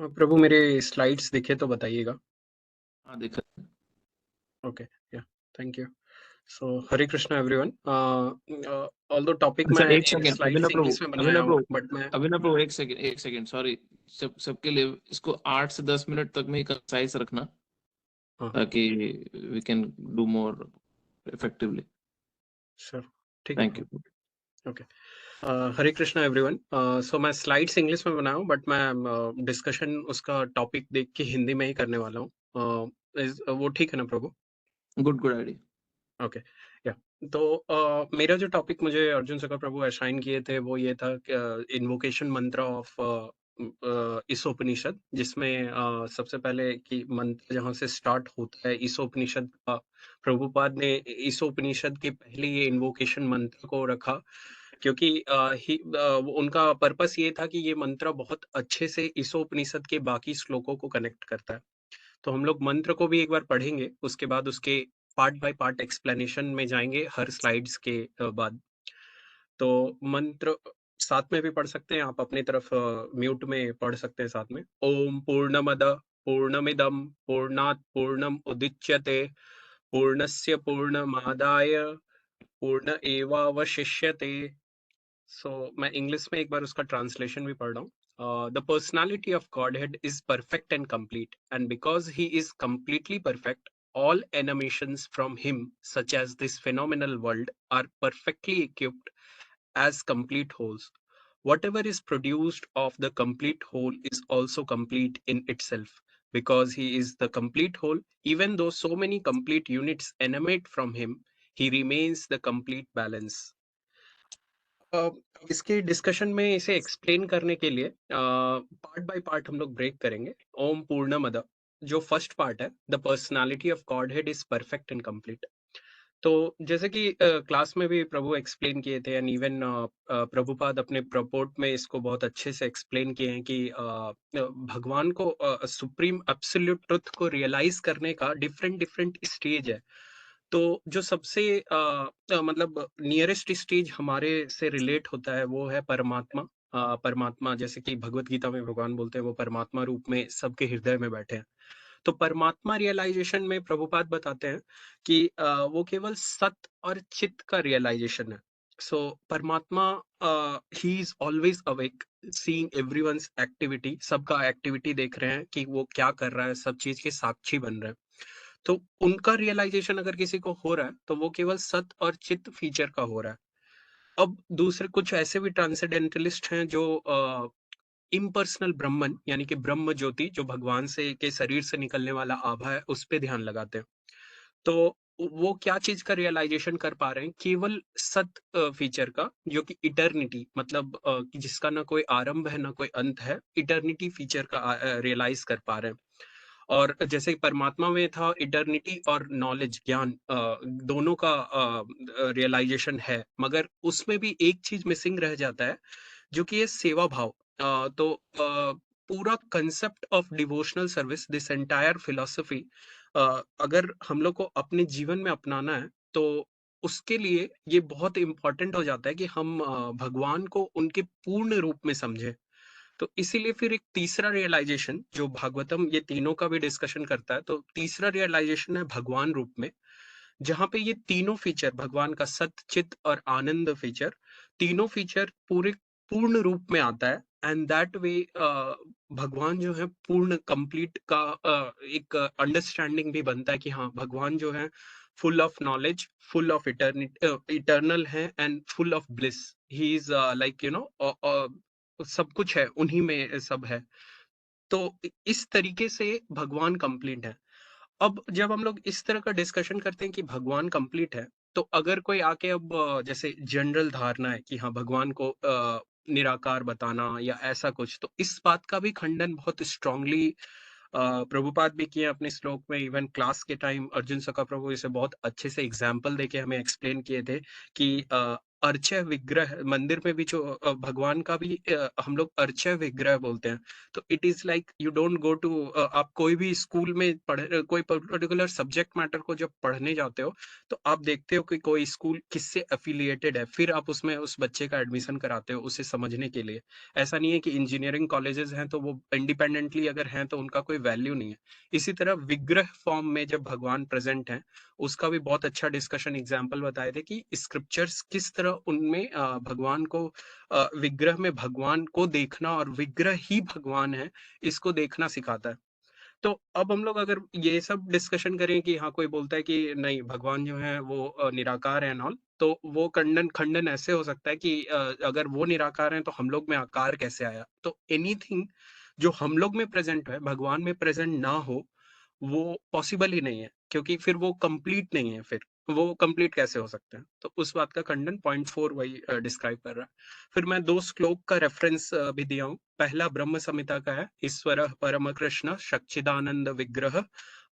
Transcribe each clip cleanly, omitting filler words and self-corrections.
प्रभु मेरे स्लाइड्स दिखे तो बताइएगा। हाँ, देखा। ओके, या thank you. So Hare Krishna everyone. Although topic अच्छा, मैं एक सेकंड, स्लाइड्स अभिनव प्रभु, इंग्लिश में बनाया अभिनव हूँ प्रभु, बट मैं अभिनव प्रभु, एक सेकंड, सॉरी। सबके लिए इसको 8 से 10 मिनट तक में ही कंसाइज रखना, हाँ ताकि we can do more effectively. Sir, ठीक है थैंक प्रभु। You. Okay, Hare Krishna everyone. So मैं स्लाइड्स इंग्लिश में बनाया हूँ बट मैं डिस्कशन उसका टॉपिक देख के हिंदी में ही करने वाला हूँ। वो ठीक है ना प्रभु? Good good idea. ओके, या तो मेरा जो टॉपिक मुझे अर्जुन सखा प्रभु असाइन किए थे वो ये था इन्वोकेशन मंत्र ऑफ ईशोपनिषद, जिसमें सबसे पहले कि मंत्र जहाँ से स्टार्ट होता है ईशोपनिषद का, प्रभुपाद ने ईशोपनिषद के पहले ये इन्वोकेशन मंत्र को रखा, क्योंकि उनका पर्पस ये था कि ये मंत्र बहुत अच्छे से ईशोपनिषद के बाकी श्लोकों को कनेक्ट करता है। तो हम लोग मंत्र को भी एक बार पढ़ेंगे, उसके बाद उसके पार्ट बाय पार्ट एक्सप्लेनेशन में जाएंगे हर स्लाइड्स के बाद। तो मंत्र साथ में भी पढ़ सकते हैं आप, अपनी तरफ म्यूट में पढ़ सकते हैं साथ में। ओम पूर्णमद पूर्णमिदम पूर्णात पूर्णम उदिच्यते पूर्णस्य पूर्णमादाय पूर्ण एवावशिष्यते। सो मैं इंग्लिश में एक बार उसका ट्रांसलेशन भी पढ़ रहा हूँ। The personality of Godhead is perfect and complete, and because he is completely perfect, all emanations from him, such as this phenomenal world, are perfectly equipped as complete wholes. Whatever is produced of the complete whole is also complete in itself. Because he is the complete whole, even though so many complete units emanate from him, he remains the complete balance. इसके discussion में इसे explain करने के लिए part by part हम लोग break करेंगे। ओम पूर्णमद, जो फर्स्ट पार्ट है, the personality of godhead is perfect and complete. तो जैसे कि क्लास में भी प्रभु एक्सप्लेन किए थे, एंड इवन प्रभुपाद अपने प्रपोर्ट में इसको बहुत अच्छे से एक्सप्लेन किए हैं कि भगवान को सुप्रीम एब्सोल्यूट ट्रुथ को रियलाइज करने का डिफरेंट डिफरेंट स्टेज है। तो जो सबसे मतलब नियरेस्ट स्टेज हमारे से रिलेट होता है वो है परमात्मा। परमात्मा, जैसे कि भगवत गीता में भगवान बोलते हैं वो परमात्मा रूप में सबके हृदय में बैठे हैं। तो परमात्मा रियलाइजेशन में प्रभुपाद बताते हैं कि वो केवल सत और चित का रियलाइजेशन है। सो परमात्मा he is always awake, seeing everyone's activity, सबका एक्टिविटी देख रहे हैं कि वो क्या कर रहा है, सब चीज के साक्षी बन रहे हैं। तो उनका रियलाइजेशन अगर किसी को हो रहा है तो वो केवल सत और चित फीचर का हो रहा है। अब दूसरे कुछ ऐसे भी ट्रांसेंडेंटलिस्ट हैं जो इम्पर्सनल ब्रह्मन, यानी कि ब्रह्म ज्योति जो भगवान से के शरीर से निकलने वाला आभा है, उस पे ध्यान लगाते हैं। तो वो क्या चीज का रियलाइजेशन कर पा रहे हैं? केवल सत फीचर का, जो कि इटर्निटी, मतलब कि जिसका ना कोई आरंभ है ना कोई अंत है, इटर्निटी फीचर का रियलाइज कर पा रहे हैं। और जैसे परमात्मा में था इटर्निटी और नॉलेज, ज्ञान, दोनों का रियलाइजेशन है, मगर उसमें भी एक चीज मिसिंग रह जाता है, जो कि है सेवा भाव। तो पूरा concept of devotional service, this entire philosophy, अगर हम लोग को अपने जीवन में अपनाना है तो उसके लिए ये बहुत इंपॉर्टेंट हो जाता है कि हम भगवान को उनके पूर्ण रूप में समझें। तो इसीलिए फिर एक तीसरा रियलाइजेशन जो भागवतम ये तीनों का भी डिस्कशन करता है, तो तीसरा रियलाइजेशन है भगवान रूप में, जहां पे ये तीनों फीचर, भगवान का सत चित और आनंद फीचर, तीनों फीचर पूरे पूर्ण रूप में आता है। एंड दैट वे भगवान जो है पूर्ण कंप्लीट का एक अंडरस्टैंडिंग भी बनता है कि हाँ, भगवान जो है full of knowledge, full of eternal है and full of bliss. He is like you know, सब कुछ है उन्हीं में सब है। तो इस तरीके से भगवान कंप्लीट है। अब जब हम लोग इस तरह का डिस्कशन करते हैं कि भगवान कंप्लीट है, तो अगर कोई आके अब जैसे जनरल धारणा है कि हाँ, भगवान को निराकार बताना या ऐसा कुछ, तो इस बात का भी खंडन बहुत स्ट्रांगली प्रभुपाद भी किए अपने श्लोक में। इवन क्लास के टाइम अर्जुन सखा प्रभु इसे बहुत अच्छे से एग्जाम्पल देके हमें एक्सप्लेन किए थे कि अर्चय विग्रह मंदिर में भी जो भगवान का भी हम लोग अर्चय विग्रह बोलते हैं। तो it is like you don't go to आप कोई भी स्कूल में कोई पर्टिकुलर सब्जेक्ट मैटर को जब पढ़ने जाते हो तो आप देखते हो कि कोई स्कूल किससे एफिलिएटेड है, फिर आप उसमें उस बच्चे का एडमिशन कराते हो उसे समझने के लिए। ऐसा नहीं है कि इंजीनियरिंग कॉलेजेस हैं तो वो इंडिपेंडेंटली अगर हैं तो उनका कोई वैल्यू नहीं है। इसी तरह विग्रह फॉर्म में जब भगवान प्रेजेंट हैं, उसका भी बहुत अच्छा डिस्कशन एग्जाम्पल बताए थे कि स्क्रिप्चर्स किस तरह उनमें भगवान को विग्रह में भगवान को देखना और विग्रह ही भगवान है, इसको देखना सिखाता है। तो अब हम लोग अगर ये सब डिस्कशन करें कि हाँ कोई बोलता है कि नहीं भगवान जो है वो निराकार है ऑल, तो वो खंडन खंडन ऐसे हो सकता है कि अगर वो निराकार हैं तो हम लोग में आकार कैसे आया। तो एनीथिंग जो हम लोग में प्रेजेंट है भगवान में प्रेजेंट ना हो, वो पॉसिबल ही नहीं है, क्योंकि फिर वो कंप्लीट नहीं है। फिर वो कंप्लीट कैसे हो सकते हैं? तो उस बात का खंडन पॉइंट 4 वही डिस्क्राइब कर रहा है। फिर मैं 2 श्लोक का रेफरेंस भी दिया हूँ। पहला ब्रह्म संहिता का है, ईश्वरः परम कृष्ण सच्चिदानंद विग्रह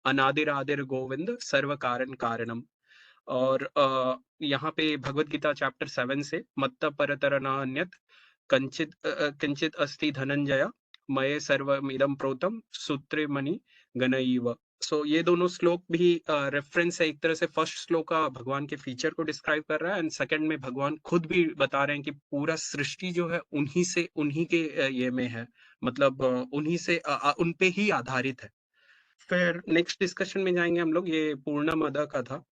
अनादिरादिर गोविंद सर्व कारण कारणम। और यहाँ पे भगवत गीता चैप्टर 7 से मत्त परतर न अन्यत् किंचित अस्ति धनंजय मये सर्वमिदं प्रोतम सूत्रे मणि गणईव। सो ये दोनों श्लोक भी रेफरेंस है, एक तरह से फर्स्ट श्लोक का भगवान के फीचर को डिस्क्राइब कर रहा है एंड सेकंड में भगवान खुद भी बता रहे हैं कि पूरा सृष्टि जो है उन्हीं से उन्हीं के ये में है, मतलब उन्हीं से उन पे ही आधारित है। फिर नेक्स्ट डिस्कशन में जाएंगे हम लोग, ये पूर्णमद का था।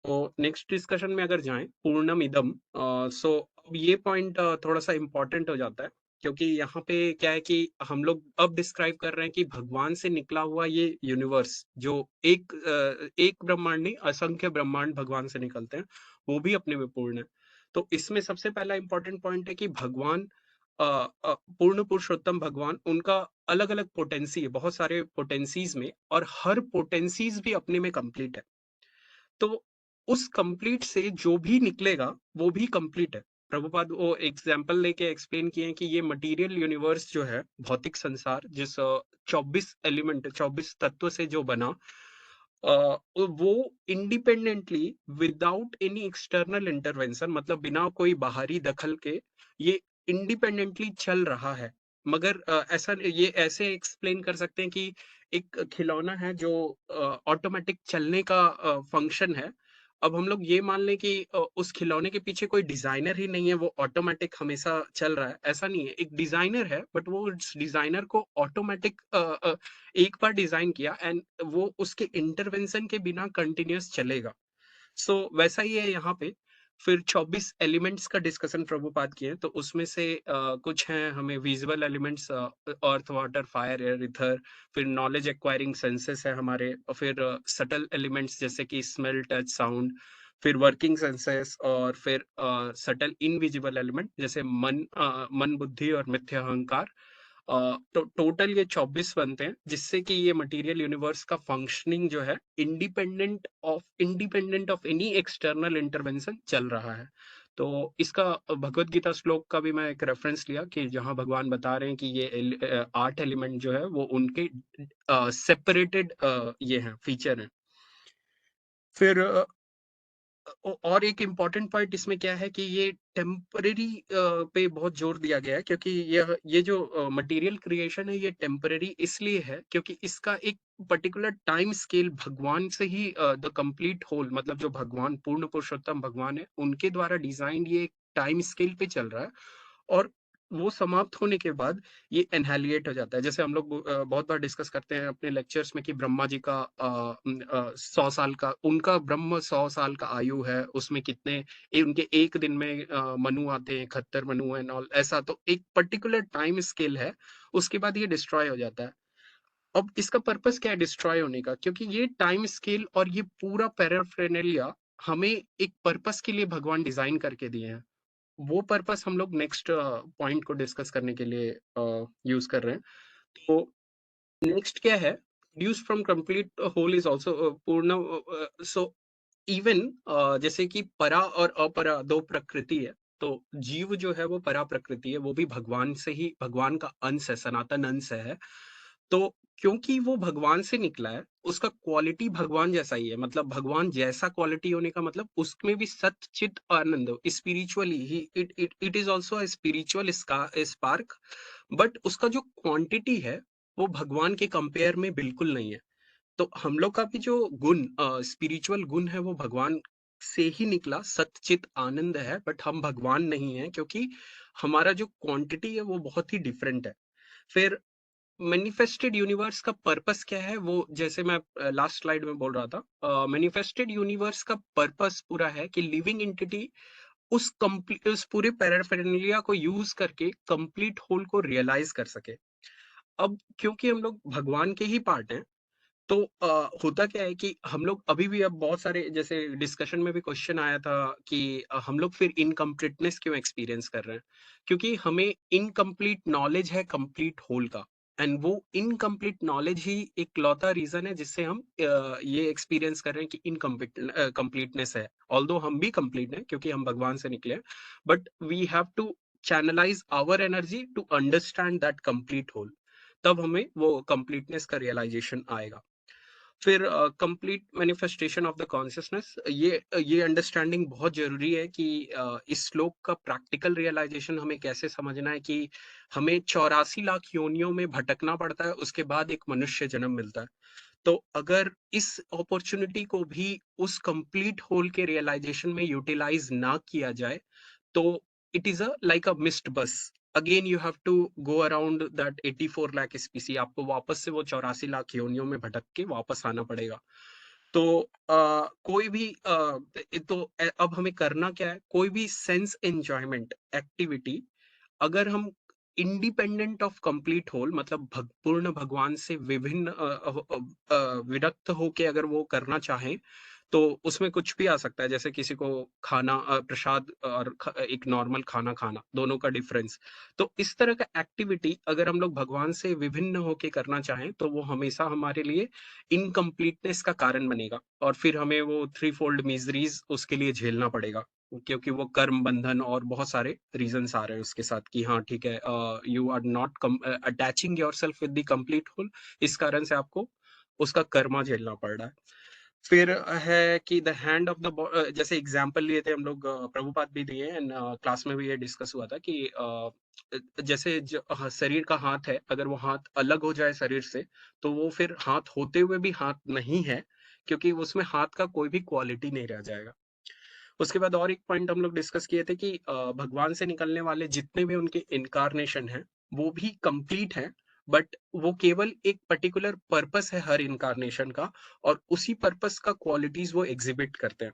तो नेक्स्ट डिस्कशन में अगर जाएं पूर्णम इदम, सो अब ये पॉइंट थोड़ा सा इम्पोर्टेंट हो जाता है, क्योंकि यहाँ पे क्या है कि हम लोग अब डिस्क्राइब कर रहे हैं कि भगवान से निकला हुआ ये यूनिवर्स जो एक ब्रह्मांड नहीं असंख्य ब्रह्मांड भगवान से निकलते हैं, वो भी अपने में पूर्ण है। तो इसमें सबसे पहला इंपॉर्टेंट पॉइंट है कि भगवान पूर्ण पुरुषोत्तम भगवान, उनका अलग अलग पोटेंसी है, बहुत सारे पोटेंसीज में, और हर पोटेंसीज भी अपने में कंप्लीट है। तो उस कंप्लीट से जो भी निकलेगा वो भी कंप्लीट है। प्रभुपाद वो एग्जाम्पल लेके एक्सप्लेन किए हैं कि ये मटेरियल यूनिवर्स जो है, भौतिक संसार जिस 24 एलिमेंट 24 तत्व से जो बना, वो independently without any external intervention, मतलब बिना कोई बाहरी दखल के ये इंडिपेंडेंटली चल रहा है। मगर ऐसा ये ऐसे एक्सप्लेन कर सकते हैं कि एक खिलौना है जो ऑटोमेटिक चलने का फंक्शन है। अब हम लोग ये मान लें कि उस खिलौने के पीछे कोई डिजाइनर ही नहीं है, वो ऑटोमेटिक हमेशा चल रहा है, ऐसा नहीं है। एक डिजाइनर है, बट वो उस डिजाइनर को ऑटोमेटिक एक बार डिजाइन किया एंड वो उसके इंटरवेंशन के बिना कंटिन्यूअस चलेगा। सो वैसा ही है यहाँ पे। फिर 24 एलिमेंट्स का डिस्कशन प्रभुपाद किए हैं, तो उसमें से कुछ हैं हमें visual elements, earth water fire air ether. फिर नॉलेज एक्वायरिंग सेंसेस है हमारे, और फिर सटल एलिमेंट्स जैसे कि स्मेल टच साउंड। फिर वर्किंग सेंसेस, और फिर सटल इनविजिबल एलिमेंट जैसे मन बुद्धि और मिथ्या अहंकार। तो टोटल ये 24 बनते हैं, जिससे कि ये मटेरियल यूनिवर्स का फंक्शनिंग जो है independent of any external intervention चल रहा है। तो इसका भगवत गीता श्लोक का भी मैं एक रेफरेंस लिया कि जहां भगवान बता रहे हैं कि ये 8 एलिमेंट जो है वो उनके सेपरेटेड ये हैं, फीचर हैं। फिर और एक इम्पॉर्टेंट पॉइंट इसमें क्या है कि ये टेम्पररी पे बहुत जोर दिया गया है, क्योंकि ये जो मटेरियल क्रिएशन है ये टेम्पररी इसलिए है क्योंकि इसका एक पर्टिकुलर टाइम स्केल भगवान से ही द कंप्लीट होल, मतलब जो भगवान पूर्ण पुरुषोत्तम भगवान है उनके द्वारा डिजाइन ये एक टाइम स्केल पे चल रहा है। और वो समाप्त होने के बाद ये एनहाइलिएट हो जाता है। जैसे हम लोग बहुत बार डिस्कस करते हैं अपने लेक्चर्स में कि ब्रह्मा जी का 100 साल का उनका ब्रह्म 100 साल का आयु है, उसमें कितने उनके एक दिन में मनु आते हैं, 71 मनु एंड ऑल, ऐसा। तो एक पर्टिकुलर टाइम स्केल है, उसके बाद ये डिस्ट्रॉय हो जाता है। अब इसका पर्पस क्या है डिस्ट्रॉय होने का? क्योंकि ये टाइम स्केल और ये पूरा पैराफेरनेलिया हमें एक पर्पस के लिए भगवान डिजाइन करके दिए हैं। वो पर्पस हम लोग नेक्स्ट पॉइंट को डिस्कस करने के लिए यूज कर रहे हैं। तो नेक्स्ट क्या है, deuce from complete whole is also पूर्ण। सो इवन जैसे कि परा और अपरा दो प्रकृति है, तो जीव जो है वो परा प्रकृति है, वो भी भगवान से ही, भगवान का अंश है, सनातन अंश है। तो क्योंकि वो भगवान से निकला है, उसका क्वालिटी भगवान जैसा ही है। मतलब भगवान जैसा क्वालिटी होने का मतलब उसमें भी सत चित आनंद, spiritually he it is also a spiritual spark. But उसका जो क्वांटिटी है वो भगवान के कंपेयर में बिल्कुल नहीं है। तो हम लोग का भी जो गुण, स्पिरिचुअल गुण है, वो भगवान से ही निकला, सतचित आनंद है। बट हम भगवान नहीं है, क्योंकि हमारा जो क्वांटिटी है वो बहुत ही डिफरेंट है। फिर मैनिफेस्टेड यूनिवर्स का पर्पस क्या है, वो जैसे मैं लास्ट स्लाइड में बोल रहा था, मैनिफेस्टेड यूनिवर्स का पर्पस पूरा है कि लिविंग एंटिटी उस पूरे पैराफेरनालिया को यूज करके कंप्लीट होल को रियलाइज कर सके। अब क्योंकि हम लोग भगवान के ही पार्ट हैं, तो होता क्या है कि हम लोग अभी भी, अब बहुत सारे जैसे डिस्कशन में भी क्वेश्चन आया था कि हम लोग फिर इनकम्प्लीटनेस क्यों एक्सपीरियंस कर रहे हैं, क्योंकि हमें इनकम्प्लीट नॉलेज है कंप्लीट होल का। एंड वो इनकम्प्लीट नॉलेज ही एक लौता रीजन है जिससे हम ये एक्सपीरियंस कर रहे हैं कि इनकम्प्लीट कंप्लीटनेस है। ऑल्दो हम भी कंप्लीट हैं क्योंकि हम भगवान से निकले हैं, but we have to channelize our energy to understand that complete whole. तब हमें वो कंप्लीटनेस का रियलाइजेशन आएगा। फिर complete manifestation of the consciousness, ये अंडरस्टैंडिंग बहुत जरूरी है कि इस श्लोक का प्रैक्टिकल रियलाइजेशन हमें कैसे समझना है कि हमें 84 लाख योनियों में भटकना पड़ता है, उसके बाद एक मनुष्य जन्म मिलता है। तो अगर इस अपॉर्चुनिटी को भी उस कंप्लीट होल के रियलाइजेशन में यूटिलाइज ना किया जाए, तो it is a like a missed bus. Again you have to go around that 84 lakh species, आपको वापस से वो 84 लाख योनियों में भटक के वापस आना पड़ेगा। तो कोई भी अब हमें करना क्या है, कोई भी सेंस एंजॉयमेंट एक्टिविटी अगर हम इंडिपेंडेंट ऑफ कंप्लीट होल, मतलब पूर्ण भगवान से विभिन्न विरक्त होके अगर वो करना चाहें, तो उसमें कुछ भी आ सकता है। जैसे किसी को खाना, प्रसाद और एक नॉर्मल खाना खाना, दोनों का डिफरेंस। तो इस तरह का एक्टिविटी अगर हम लोग भगवान से विभिन्न होके करना चाहें, तो वो हमेशा हमारे लिए इनकम्प्लीटनेस का कारण बनेगा, और फिर हमें वो थ्री फोल्ड मिजरीज उसके लिए झेलना पड़ेगा, क्योंकि वो कर्म बंधन और बहुत सारे रीजंस आ रहे हैं उसके साथ कि हाँ ठीक है, you are not attaching yourself with the complete whole, इस कारण से आपको उसका कर्मा झेलना पड़ रहा है। फिर है कि द हैंड ऑफ द, जैसे एग्जाम्पल लिए थे हम लोग, प्रभुपाद भी दिए एंड क्लास में भी ये डिस्कस हुआ था कि जैसे शरीर का हाथ है, अगर वो हाथ अलग हो जाए शरीर से, तो वो फिर हाथ होते हुए भी हाथ नहीं है, क्योंकि उसमें हाथ का कोई भी क्वालिटी नहीं रह जाएगा। उसके बाद और एक पॉइंट हम लोग डिस्कस किए थे कि भगवान से निकलने वाले जितने भी उनके इनकारनेशन हैं, वो भी कंप्लीट हैं, बट वो केवल एक पर्टिकुलर पर्पस है हर इनकारनेशन का, और उसी पर्पस का क्वालिटीज वो एग्जिबिट करते हैं।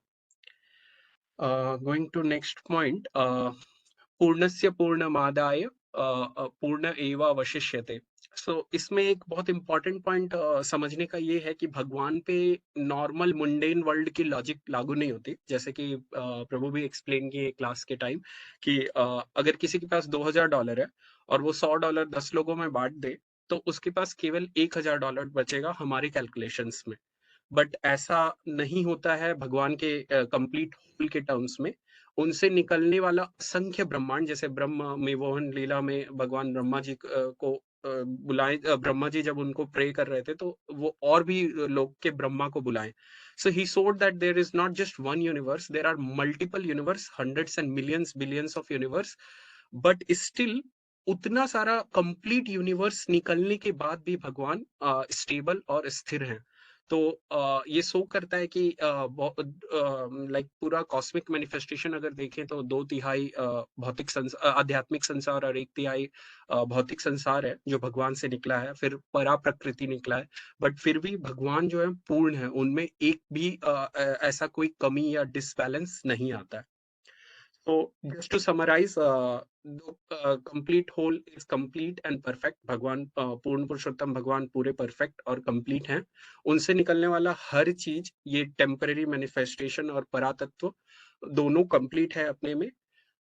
गोइंग टू नेक्स्ट पॉइंट, पूर्णस्य पूर्णमादाय पूर्ण एव अवशिष्यते। सो इसमें एक बहुत इंपॉर्टेंट पॉइंट समझने का ये है कि भगवान पे नॉर्मल मुंडेन वर्ल्ड की लॉजिक लागू नहीं होती। जैसे कि प्रभु भी एक्सप्लेन किए क्लास के टाइम कि अगर किसी के पास $2000 है और वो $100 10 लोगों में बांट दे, तो उसके पास केवल $1000 बचेगा हमारे कैलकुलेशंस में। बट ऐसा नहीं होता है भगवान के कंप्लीट होल के टर्म्स में। उनसे निकलने वाला असंख्य ब्रह्मांड, जैसे ब्रह्म में मोहन लीला में भगवान ब्रह्मा जी को बुलाए, ब्रह्मा जी जब उनको प्रे कर रहे थे, तो वो और भी लोग के ब्रह्मा को बुलाए। So he showed that there is not just one universe, there are multiple universe, hundreds and millions billions of universe. But still उतना सारा कंप्लीट यूनिवर्स निकलने के बाद भी भगवान स्टेबल और स्थिर हैं। तो ये शो करता है कि लाइक पूरा कॉस्मिक मैनिफेस्टेशन अगर देखें, तो 2/3 आध्यात्मिक संसार और 1/3 भौतिक संसार है जो भगवान से निकला है, फिर परा प्रकृति निकला है। बट फिर भी भगवान जो है पूर्ण है, उनमें एक भी ऐसा कोई कमी या डिसबैलेंस नहीं आता है। So just to summarize, the complete whole is complete and perfect. भगवान पूर्ण पुरुषोत्तम भगवान पूरे परफेक्ट और कंप्लीट हैं। उनसे निकलने वाला हर चीज, ये टेम्पररी मैनिफेस्टेशन और परातत्व दोनों कंप्लीट है अपने में।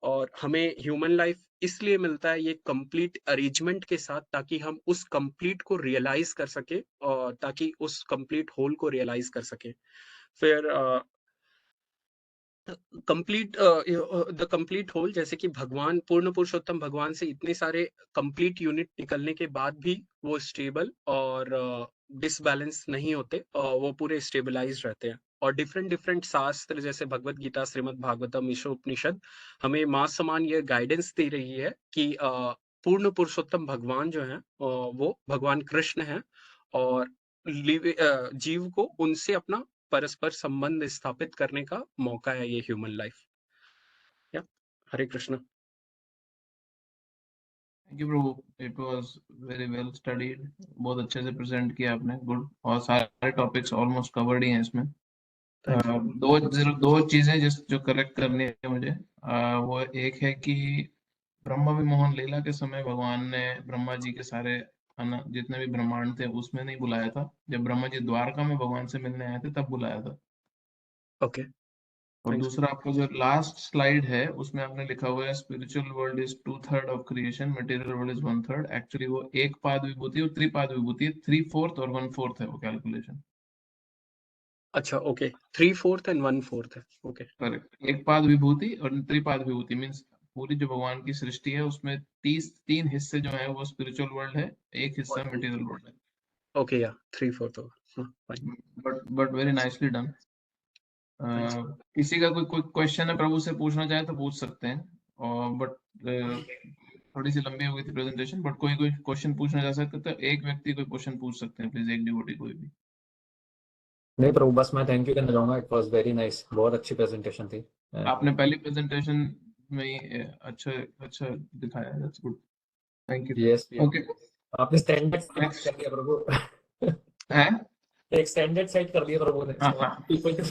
और हमें ह्यूमन लाइफ इसलिए मिलता है ये कंप्लीट अरेंजमेंट के साथ, ताकि हम उस कंप्लीट को रियलाइज कर सके, और ताकि उस कंप्लीट होल को रियलाइज कर सके। फिर द कंप्लीट होल, जैसे कि भगवान पूर्ण पुरुषोत्तम भगवान से इतने सारे कंप्लीट यूनिट निकलने के बाद भी वो स्टेबल और डिसबैलेंस नहीं होते, वो पूरे स्टेबलाइज रहते हैं। और डिफरेंट डिफरेंट शास्त्र जैसे भगवत गीता, श्रीमद् भागवतम, ईशोपनिषद हमें मां समान ये गाइडेंस दे रही है कि पूर्ण पुरुषोत्तम भगवान जो है वो भगवान कृष्ण है, और जीव को उनसे अपना परस्पर संबंध स्थापित करने का मौका है ये ह्यूमन लाइफ। या Hare Krishna. Thank you Prabhu, it was very well studied, बहुत अच्छे से प्रेजेंट किया आपने, गुड। और सारे टॉपिक्स ऑलमोस्ट कवर्ड ही हैं इसमें। Thank you. दो चीजें जिस जो करेक्ट करनी है मुझे, वो एक है कि ब्रह्मा विमोहन लीला के समय भगवान ने ब्रह्मा जी के सारे जितने भी ब्रह्मांड थे उसमें नहीं बुलाया था, जब ब्रह्मा जी द्वारका में भगवान से मिलने आए थे तब बुलाया था। ओके, और थैंक्स। दूसरा, आपका जो लास्ट स्लाइड है उसमें आपने लिखा हुआ है spiritual world is 2/3 of creation, material world is 1/3। Actually वो एक पाद विभूति और त्रिपाद विभूति, 3/4 और 1/4 है वो कैलकुलेशन। अच्छा, ओके, 3/4 एंड 1/4 है। ओके। करेक्ट, एक पाद विभूति और त्रिपाद विभूति मीन्स पूरी जो भगवान की सृष्टि है उसमें 3 हिस्से जो है वो स्पिरिचुअल वर्ल्ड है, एक हिस्सा मटेरियल वर्ल्ड है। ओके, या 3/4 होगा, fine. But very nicely done. Thanks. किसी का कोई कोई क्वेश्चन है प्रभु से पूछना चाहे तो पूछ सकते हैं, और बट थोड़ी सी लंबी हो गई थी प्रेजेंटेशन, बट कोई कोई क्वेश्चन पूछना चाह सकते तो एक व्यक्ति कोई क्वेश्चन पूछ सकते हैं प्लीज, एक डिवोटी कोई भी। नहीं प्रभु, बस मैं थैंक यू कहना चाहूंगा, इट वाज वेरी नाइस, बहुत अच्छी प्रेजेंटेशन थी। आपने पहली प्रेजेंटेशन में ही अच्छा अच्छा दिखाया, that's good, thank you. Yes, okay, आपने स्टैंडर्ड सेट नेक्स्ट कर दिया प्रभु। है। एक स्टैंडर्ड सेट कर दिया प्रभु ने हाँ हाँ, पीपल के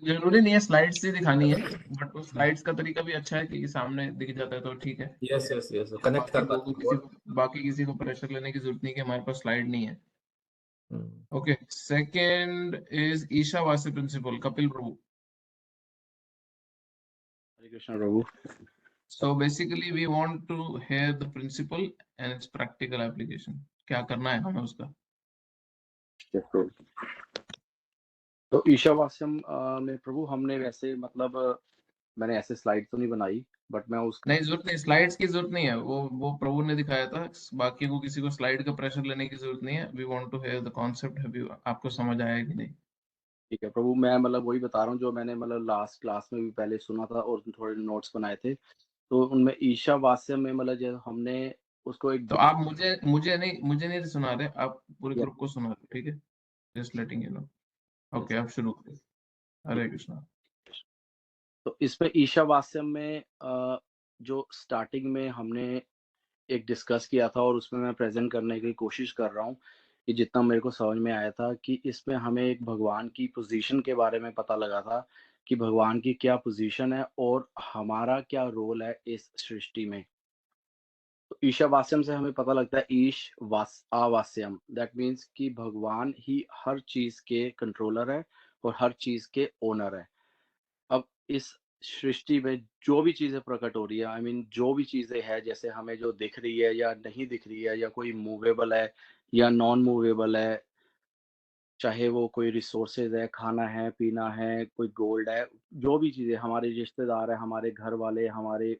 जरूरी नहीं है स्लाइड्स ही दिखानी है, बट वो स्लाइड्स का तरीका भी अच्छा है कि सामने दिख जाता है तो ठीक है। यस यस यस, कनेक्ट कर पाते हैं बहुत। बाकी किसी को प्रेशर लेने की जरूरत नहीं कि हमारे पास स्लाइड नहीं है। हम्म। Okay, second is Ishavasya principle, Kapil प्रभु। हरे कृष्ण प्रभु। So basically we want to hear the principle and its practical application, क्या करना है हमें उसका। Yes, प्रभु। तो ईशावास्यम में प्रभु हमने वैसे मतलब मैंने ऐसे स्लाइड तो नहीं बनाई, बट मैं उस नहीं, जरूरत नहीं, स्लाइड्स की जरूरत नहीं है, वो प्रभु ने दिखाया था, बाकी को किसी को स्लाइड का प्रेशर लेने की जरूरत नहीं है। We want to hear the concept, है आपको समझ आया कि नहीं। ठीक है प्रभु, मैं मतलब वही बता रहा हूँ जो मैंने मतलब लास्ट क्लास में भी पहले सुना था और थोड़े नोट्स बनाए थे। तो उनमें ईशावास्यम में मतलब जो हमने उसको एक तो आप मुझे नहीं सुना रहे, आप पूरे या, ग्रुप को सुना रहे, ठीक है, just letting you know. Okay, yes. आप शुरू करें। हरे कृष्णा। तो इसमें ईशावास्यम में जो स्टार्टिंग में हमने एक डिस्कस किया था और उसमें मैं प्रेजेंट करने की कोशिश कर रहा हूँ कि जितना मेरे को समझ में आया था कि इसमें हमें एक भगवान की पोजीशन के बारे में पता लगा था कि भगवान की क्या पोजीशन है और हमारा क्या रोल है इस सृष्टि में। तो ईशावास्यम से हमें पता लगता है ईश वास आवास्यम, दैट मीन्स कि भगवान ही हर चीज के कंट्रोलर है और हर चीज के ओनर है। अब इस सृष्टि में जो भी चीजें प्रकट हो रही है, आई मीन जो भी चीजें हैं, जैसे हमें जो दिख रही है या नहीं दिख रही है, या कोई मूवेबल है या नॉन मूवेबल है, चाहे वो कोई रिसोर्सेज है, खाना है, पीना है, कोई गोल्ड है, जो भी चीजें, हमारे रिश्तेदार है, हमारे घर वाले, हमारे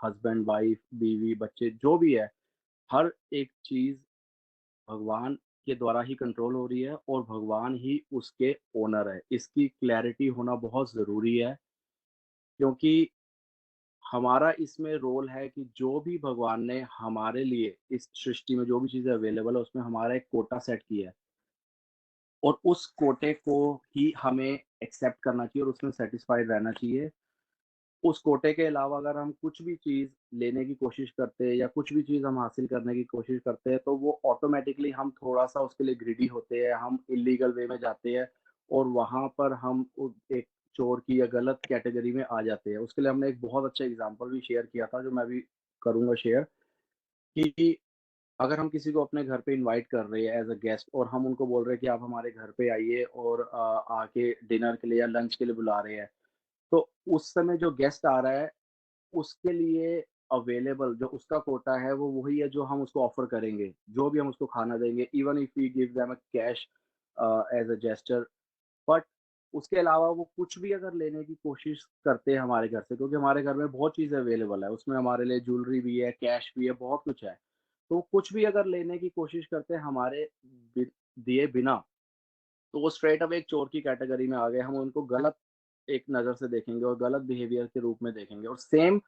हस्बैंड वाइफ, बीवी, बच्चे, जो भी है, हर एक चीज भगवान के द्वारा ही कंट्रोल हो रही है और भगवान ही उसके ओनर है। इसकी क्लैरिटी होना बहुत जरूरी है, क्योंकि हमारा इसमें रोल है कि जो भी भगवान ने हमारे लिए इस सृष्टि में जो भी चीजें अवेलेबल है उसमें हमारा एक कोटा सेट किया है, और उस कोटे को ही हमें एक्सेप्ट करना चाहिए और उसमें सेटिस्फाइड रहना चाहिए। उस कोटे के अलावा अगर हम कुछ भी चीज लेने की कोशिश करते हैं या कुछ भी चीज हम हासिल करने की कोशिश करते हैं तो वो ऑटोमेटिकली हम थोड़ा सा उसके लिए ग्रीडी होते हैं, हम इलीगल वे में जाते हैं और वहां पर हम एक चोर की या गलत कैटेगरी में आ जाते हैं। उसके लिए हमने एक बहुत अच्छा एग्जांपल भी शेयर किया था जो मैं भी करूंगा शेयर, कि अगर हम किसी को अपने घर पे इनवाइट कर रहे हैं एज अ गेस्ट और हम उनको बोल रहे हैं कि आप हमारे घर पे आइए और आके डिनर के लिए या लंच के लिए बुला रहे हैं, तो उस समय जो गेस्ट आ रहा है उसके लिए अवेलेबल जो उसका कोटा है वो वही है जो हम उसको ऑफर करेंगे, जो भी हम उसको खाना देंगे, even if we give them a cash as a gesture. But उसके अलावा वो कुछ भी अगर लेने की कोशिश करते हैं हमारे घर से, क्योंकि हमारे घर में बहुत चीज़ें अवेलेबल है, उसमें हमारे लिए ज्वेलरी भी है, कैश भी है, बहुत कुछ है। तो कुछ भी अगर लेने की कोशिश करते हैं हमारे बि दिए बिना, तो वो स्ट्रेट अवे एक चोर की कैटेगरी में आ गए। हम उनको गलत एक नज़र से देखेंगे और गलत बिहेवियर के रूप में देखेंगे, और सेम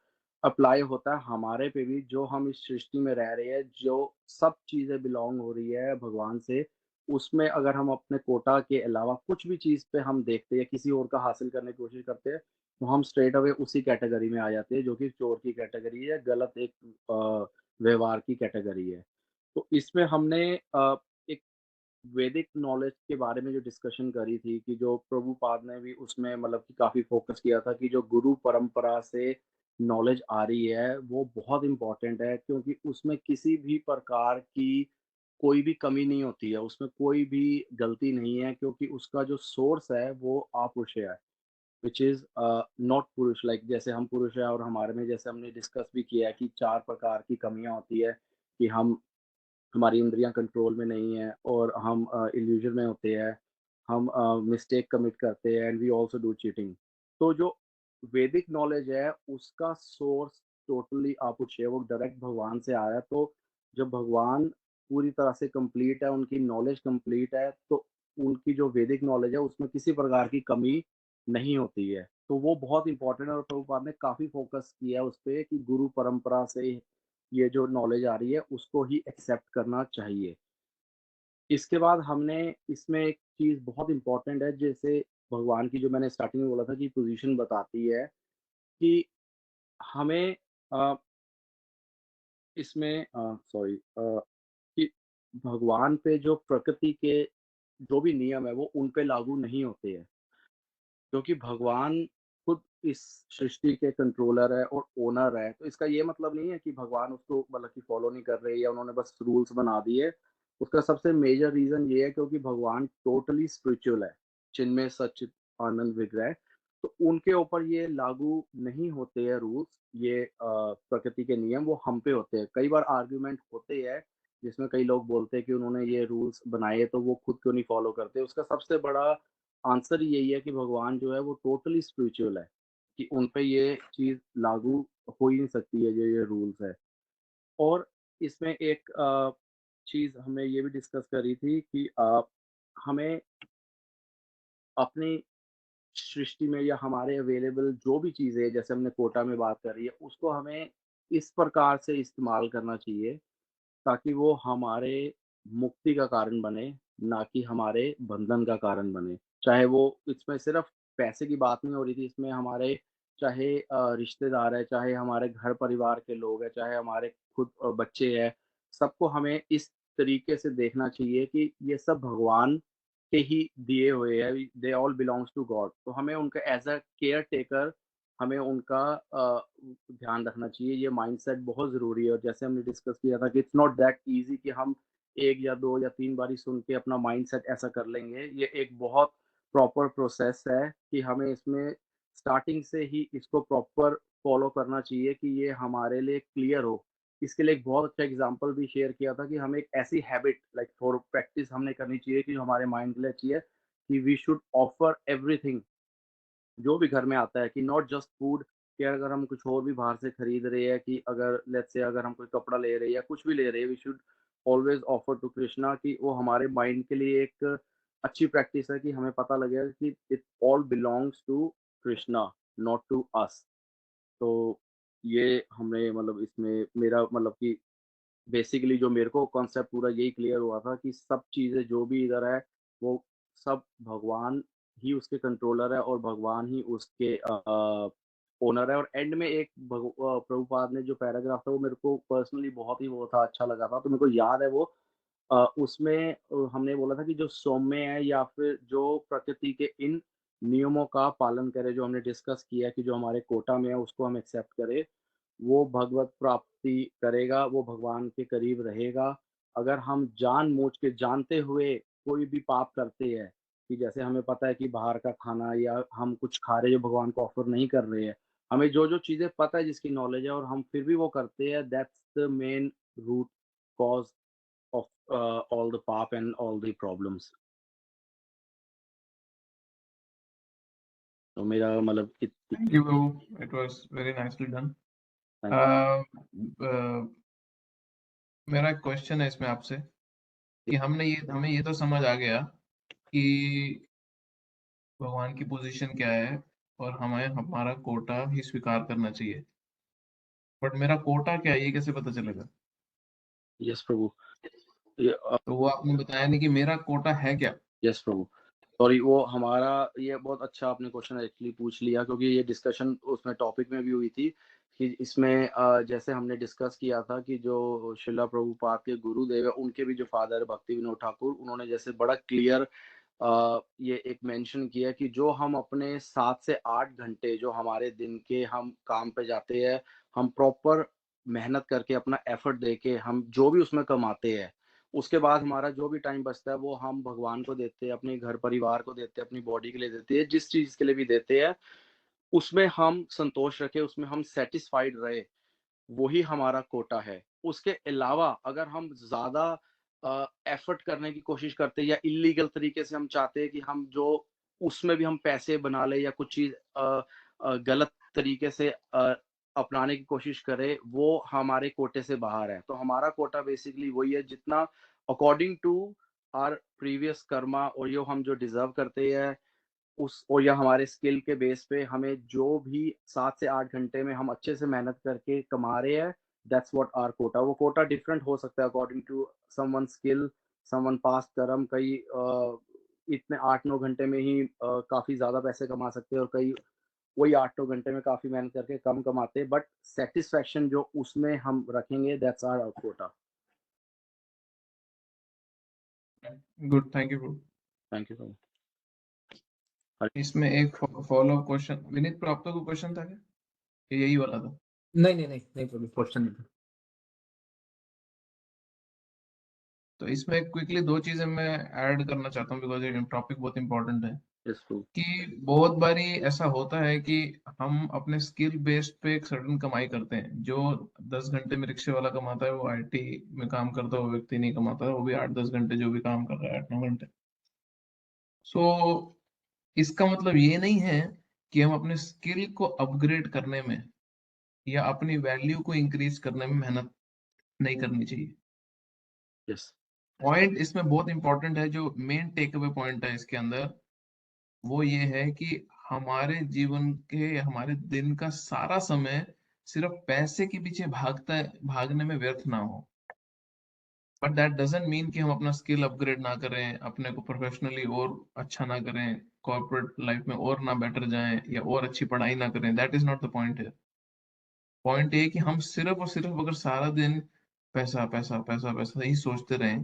अप्लाई होता है हमारे पे भी, जो हम इस सृष्टि में रह रहे हैं, जो सब चीज़ें बिलॉन्ग हो रही है भगवान से, उसमें अगर हम अपने कोटा के अलावा कुछ भी चीज़ पे हम देखते हैं, किसी और का हासिल करने की कोशिश करते हैं, तो हम स्ट्रेट अवे उसी कैटेगरी में आ जाते हैं, जो कि चोर की कैटेगरी है, गलत एक व्यवहार की कैटेगरी है। तो इसमें हमने एक वैदिक नॉलेज के बारे में जो डिस्कशन करी थी, कि जो प्रभुपाद ने भी उसमें मतलब कि काफ़ी फ़ोकस किया था, कि जो गुरु परंपरा से नॉलेज आ रही है, वो बहुत इम्पोर्टेंट है, क्योंकि उसमें किसी भी प्रकार की कोई भी कमी नहीं होती है, उसमें कोई भी गलती नहीं है, क्योंकि उसका जो सोर्स है, वो अपुरुषेय है, व्हिच इज़ नॉट पुरुष। लाइक जैसे हम पुरुष हैं, और हमारे में जैसे हमने डिस्कस भी किया है कि 4 प्रकार की कमियाँ होती है, कि हमारी इंद्रियां कंट्रोल में नहीं है, और हम इल्यूजन में होते हैं, हम मिस्टेक कमिट करते हैं, and we also do cheating. तो जो वैदिक नॉलेज है, उसका सोर्स टोटली अपुरुषेय, वो डायरेक्ट भगवान से आया है। तो जब भगवान पूरी तरह से कंप्लीट है, उनकी नॉलेज कंप्लीट है, तो उनकी जो वैदिक नॉलेज है, उसमें किसी प्रकार की कमी नहीं होती है। तो वो बहुत इंपॉर्टेंट है, और प्रभुपाद ने काफ़ी फोकस किया है उस पे, कि गुरु परंपरा से ये जो नॉलेज आ रही है, उसको ही एक्सेप्ट करना चाहिए। इसके बाद हमने इसमें एक चीज़ बहुत इम्पोर्टेंट है, जैसे भगवान की जो मैंने स्टार्टिंग में बोला था कि पोज़ीशन बताती है, कि हमें इसमें सॉरी कि भगवान पे जो प्रकृति के जो भी नियम है, वो उन पे लागू नहीं होते हैं। क्योंकि भगवान खुद इस सृष्टि के कंट्रोलर है और ओनर है, तो इसका ये मतलब नहीं है कि भगवान उसको मतलब कि फॉलो नहीं कर रहे, या उन्होंने बस रूल्स बना दिए। उसका सबसे मेजर रीज़न ये है, क्योंकि भगवान टोटली स्पिरिचुअल है, चिन्मय सच्चिद आनंद विग्रह। तो उनके ऊपर ये लागू नहीं होते हैं रूल्स, ये प्रकृति के नियम वो हम पे होते हैं। कई बार आर्गुमेंट होते हैं, जिसमें कई लोग बोलते हैं कि उन्होंने ये रूल्स बनाए, तो वो खुद क्यों नहीं फॉलो करते। उसका सबसे बड़ा आंसर यही है कि भगवान जो है वो टोटली स्पिरिचुअल है, कि उन पे ये चीज़ लागू हो ही नहीं सकती है, ये रूल्स है। और इसमें एक चीज़ हमने ये भी डिस्कस करी थी, कि हमें अपनी सृष्टि में, या हमारे अवेलेबल जो भी चीज़ें हैं, जैसे हमने कोटा में बात करी है, उसको हमें इस प्रकार से इस्तेमाल करना चाहिए, ताकि वो हमारे मुक्ति का कारण बने, ना कि हमारे बंधन का कारण बने। चाहे वो, इसमें सिर्फ़ पैसे की बात नहीं हो रही थी, इसमें हमारे चाहे रिश्तेदार हैं, चाहे हमारे घर परिवार के लोग हैं, चाहे हमारे खुद बच्चे हैं, सबको हमें इस तरीके से देखना चाहिए कि ये सब भगवान के ही दिए हुए हैं, they all belongs to God. तो हमें उनका एज़ अ केयर टेकर हमें उनका ध्यान रखना चाहिए। ये माइंडसेट बहुत ज़रूरी है, और जैसे हमने डिस्कस किया था कि इट्स नॉट दैट ईज़ी कि हम 1 या 2 या 3 बारी सुन के अपना माइंडसेट ऐसा कर लेंगे। ये एक बहुत प्रॉपर प्रोसेस है, कि हमें इसमें स्टार्टिंग से ही इसको प्रॉपर फ़ॉलो करना चाहिए, कि ये हमारे लिए क्लियर हो। इसके लिए एक बहुत अच्छा एग्ज़ाम्पल भी शेयर किया था, कि हमें एक ऐसी हैबिट लाइक फॉर प्रैक्टिस हमने करनी चाहिए, कि जो हमारे माइंड के लिए अच्छी है, कि वी शुड ऑफर एवरीथिंग जो भी घर में आता है, कि नॉट जस्ट फूड, कि अगर हम कुछ और भी बाहर से खरीद रहे हैं, कि अगर लेट्स से अगर हम कोई कपड़ा ले रहे हैं या कुछ भी ले रहे हैं, we should always offer to Krishna, कि वो हमारे माइंड के लिए एक अच्छी प्रैक्टिस है, कि हमें पता लगेगा कि it all belongs to Krishna, not to us. तो ये हमने मतलब इसमें मेरा मतलब कि बेसिकली जो मेरे को कॉन्सेप्ट पूरा यही क्लियर हुआ था, कि सब चीज़ें जो भी इधर है, वो सब भगवान ही उसके कंट्रोलर है, और भगवान ही उसके ओनर है। और एंड में एक प्रभुपाद ने जो पैराग्राफ था, वो मेरे को पर्सनली बहुत ही वो था, अच्छा लगा था, तो मेरे को याद है वो। उसमें हमने बोला था कि जो सौम्य है, या फिर जो प्रकृति के इन नियमों का पालन करे, जो हमने डिस्कस किया कि जो हमारे कोटा में है, उसको हम एक्सेप्ट करें, वो भगवत प्राप्ति करेगा, वो भगवान के करीब रहेगा। अगर हम जानबूझ के जानते हुए कोई भी पाप करते हैं, कि जैसे हमें पता है कि बाहर का खाना, या हम कुछ खा रहे हैं जो भगवान को ऑफ़र नहीं कर रहे हैं, हमें जो-जो चीज़ें पता है, जिसकी नॉलेज है, और हम फिर भी वो करते हैं, that's the main root cause of all the paap and all the problems. तो मेरा मतलब thank you Prabhu, it was very nicely done. मेरा एक क्वेश्चन है इसमें आपसे कि हमें ये तो समझ आ गया कि भगवान की पोजीशन क्या है और हमें हमारा कोटा ही स्वीकार करना चाहिए, बट मेरा कोटा क्या है ये कैसे पता चलेगा? यस प्रभु, तो वो आपने बताया नहीं कि मेरा कोटा है क्या। यस प्रभु, सॉरी, वो हमारा, ये बहुत अच्छा आपने क्वेश्चन एक्चुअली पूछ लिया, क्योंकि ये डिस्कशन उसमें टॉपिक में भी हुई थी कि इसमें जैसे हमने डिस्कस किया था कि जो शिला प्रभुपाद के गुरुदेव है, उनके भी जो फादर है भक्ति विनोद ठाकुर, उन्होंने जैसे बड़ा क्लियर ये एक मेंशन किया कि जो हम अपने 7 से 8 घंटे जो हमारे दिन के हम काम पे जाते हैं, हम प्रॉपर मेहनत करके अपना एफर्ट देके हम जो भी उसमें कमाते हैं, उसके बाद हमारा जो भी टाइम बचता है वो हम भगवान को देते हैं, अपने घर परिवार को देते हैं, अपनी बॉडी के लिए देते हैं, जिस चीज के लिए भी देते हैं उसमें हम संतोष रखे, उसमें हम सेटिस्फाइड रहे, वही हमारा कोटा है। उसके अलावा अगर हम ज़्यादा एफर्ट करने की कोशिश करते हैं या इल्लीगल तरीके से हम चाहते हैं कि हम जो उसमें भी हम पैसे बना लें या कुछ चीज़ गलत तरीके से अपनाने की कोशिश करें, वो हमारे कोटे से बाहर है। तो हमारा कोटा बेसिकली वही है, जितना according to our previous karma और जो हम जो डिज़र्व करते हैं उस, और या हमारे स्किल के बेस पे हमें जो भी 7 से 8 घंटे में हम अच्छे से मेहनत करके कमा रहे हैं, दैट्स व्हाट आवर कोटा। वो कोटा डिफरेंट हो सकता है according to someone skill, someone past karma. कई इतने 8-9 घंटे में ही काफ़ी ज़्यादा पैसे कमा सकते हैं और कई वही 8-9 घंटे में काफ़ी मेहनत करके कम कमाते हैं, बट सैटिस्फैक्शन जो उसमें हम रखेंगे, that's our quota. Good, thank you. Thank you. इसमें एक फॉलो अप क्वेश्चन, विनीत पर आपका कोई क्वेश्चन था क्या, कि यही वाला था? नहीं प्रभु, क्वेश्चन नहीं था। तो इसमें क्विकली 2 चीजें मैं ऐड करना चाहता हूँ, बिकॉज ये टॉपिक बहुत इंपॉर्टेंट है। कि बहुत बारी ऐसा होता है कि हम अपने स्किल बेस्ड पे एक सडन कमाई करते हैं। जो 10 घंटे में रिक्शे वाला कमाता है वो आईटी में काम करता है, वो व्यक्ति नहीं कमाता है, वो भी 8-10 घंटे जो भी काम कर रहा है, 8-9 घंटे। सो इसका मतलब ये नहीं है कि हम अपने स्किल को अपग्रेड करने में या अपनी वैल्यू को इंक्रीज करने में मेहनत नहीं करनी चाहिए। यस, पॉइंट इसमें बहुत इंपॉर्टेंट है, जो मेन टेक अवे पॉइंट है इसके अंदर, वो ये है कि हमारे जीवन के, हमारे दिन का सारा समय सिर्फ पैसे के पीछे भागने में व्यर्थ ना हो। बट दैट डजंट मीन कि हम अपना स्किल अपग्रेड ना करें, अपने को प्रोफेशनली और अच्छा ना करें, कॉर्पोरेट लाइफ में और ना बेटर जाएं या और अच्छी पढ़ाई ना करें। That is not the point है। पॉइंट ये कि हम सिर्फ और सिर्फ अगर सारा दिन पैसा पैसा पैसा पैसा ही सोचते रहें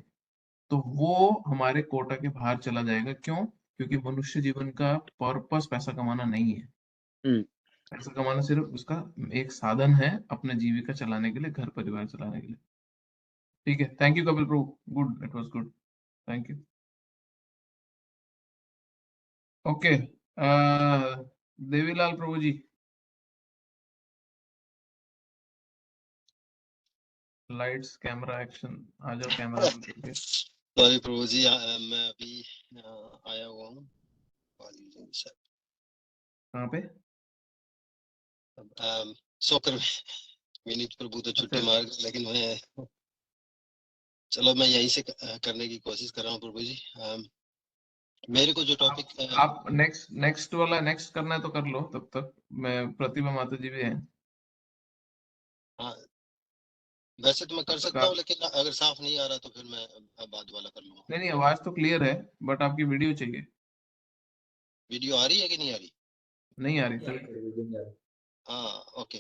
तो वो हमारे कोटा के बाहर चला जाएगा। क्यों? क्योंकि मनुष्य जीवन का पर्पस पैसा कमाना नहीं है। पैसा कमाना सिर्फ उसका एक साधन है अपने जीविका चलाने के लिए, घर परिवार चलाने के लिए। ठीक है, थैंक यू कपिल प्रभु, good, it was good, thank you. Okay, Devilal प्रभु जी, लाइट्स कैमरा एक्शन, आ जाओ कैमरा ऑन करके। सॉरी प्रभु जी, मैं अभी आया हुआ हूँ कहाँ पे? सोकर में। विनीत प्रभु तो छुट्टी अच्छा, मार गए, लेकिन मैं, चलो मैं यहीं से करने की कोशिश कर रहा हूँ प्रभु जी। मेरे को जो टॉपिक आप नेक्स्ट वाला नेक्स्ट करना है तो कर लो, तब तक मैं, प्रतिभा माता जी भी हैं। हाँ, वैसे तो मैं कर तब तक सकता हूँ, आप, लेकिन अगर साफ नहीं आ रहा तो फिर मैं बाद वाला कर लूंगा। नहीं आवाज तो क्लियर है, बट आपकी वीडियो चाहिए। वीडियो आ रही है कि नहीं आ रही? नहीं आ रही तो हाँ, ओके,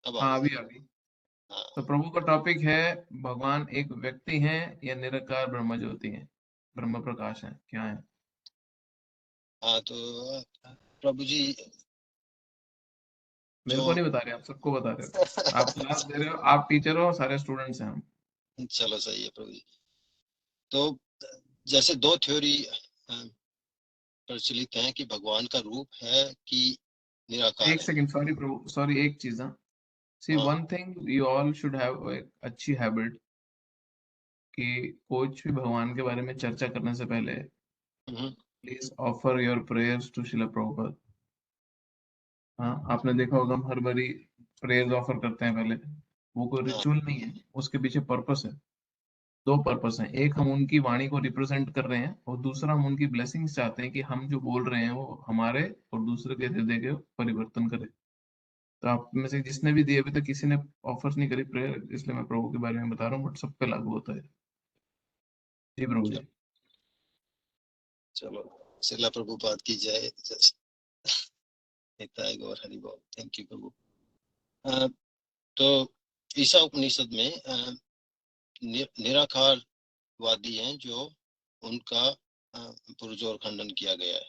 अब आ हाँ, गई। अभी आ गई। हाँ, तो प्रभु का टॉपिक है, भगवान एक व्यक्ति हैं या निराकार ब्रह्म ज्योति हैं, ब्रह्म प्रकाश है, क्या है? हाँ, तो प्रभु जी मेरे जो को नहीं बता रहे, आप सबको बता रहे हो। आप क्लास दे रहे हो, आप टीचर हो, सारे स्टूडेंट्स हैं हम। चलो सही है प्रभु जी। तो जैसे 2 थ्योरी प्रचलित हैं कि भगवान का रूप है कि निराकार एक है। सेकंड, सॉरी प्रभु, सॉरी, एक चीज। सी हाँ, one thing, you all should have एक अच्छी हैबिट कि कुछ भी भगवान के बारे में चर्चा करने से पहले please offer your prayers to Srila Prabhupada. हाँ, आपने देखा होगा हम हर बारी प्रेयर्स ऑफर करते हैं पहले। वो कोई रिचुअल नहीं है, उसके पीछे पर्पस है। दो पर्पस हैं, एक हम उनकी वाणी को रिप्रेजेंट कर रहे हैं और दूसरा हम उनकी ब्लेसिंग्स चाहते हैं कि हम जो बोल रहे हैं वो हमारे और दूसरे के हृदय के परिवर्तन करे। तो आप में से जिसने भी दिए, अभी तक किसी ने ऑफर्स नहीं करी प्रेयर, इसलिए मैं प्रभु के बारे में बता रहा हूँ, बट सब पे लागू होता है। जी प्रभु जी। चलो, शिला प्रभुपाद की जय। निताय गौर हरि बोल। थैंक यू प्रभु। तो ईसा उपनिषद में निराकारवादी हैं जो उनका पुरजोर खंडन किया गया है,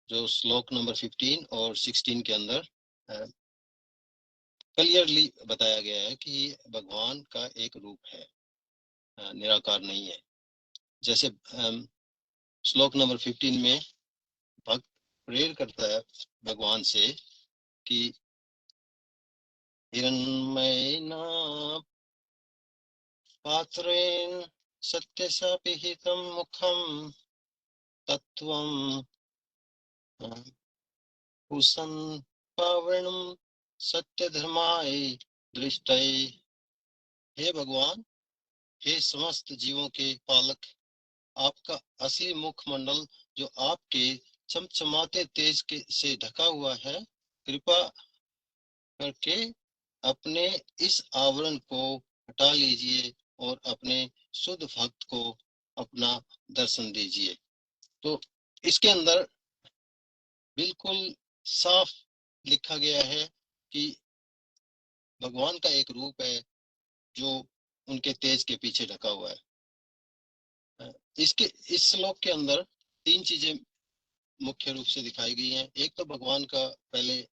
जो श्लोक नंबर 15 और 16 के अंदर क्लियरली बताया गया है कि भगवान का एक रूप है, निराकार नहीं है। जैसे श्लोक नंबर 15 में भक्त प्रेयर करता है भगवान से कि हिरण्मयेन पात्रेण सत्यशापिहितं मुखं तत्त्वं कुसं पावनं सत्यधर्माय दृष्टये। हे भगवान, हे समस्त जीवों के पालक, आपका असली मुखमंडल जो आपके चमचमाते तेज के से ढका हुआ है, कृपा करके अपने इस आवरण को हटा लीजिए और अपने शुद्ध भक्त को अपना दर्शन दीजिए। तो इसके अंदर बिल्कुल साफ लिखा गया है कि भगवान का एक रूप है जो उनके तेज के पीछे ढका हुआ है। इस श्लोक के अंदर तीन चीजें मुख्य रूप से दिखाई गई हैं। एक तो भगवान का पहले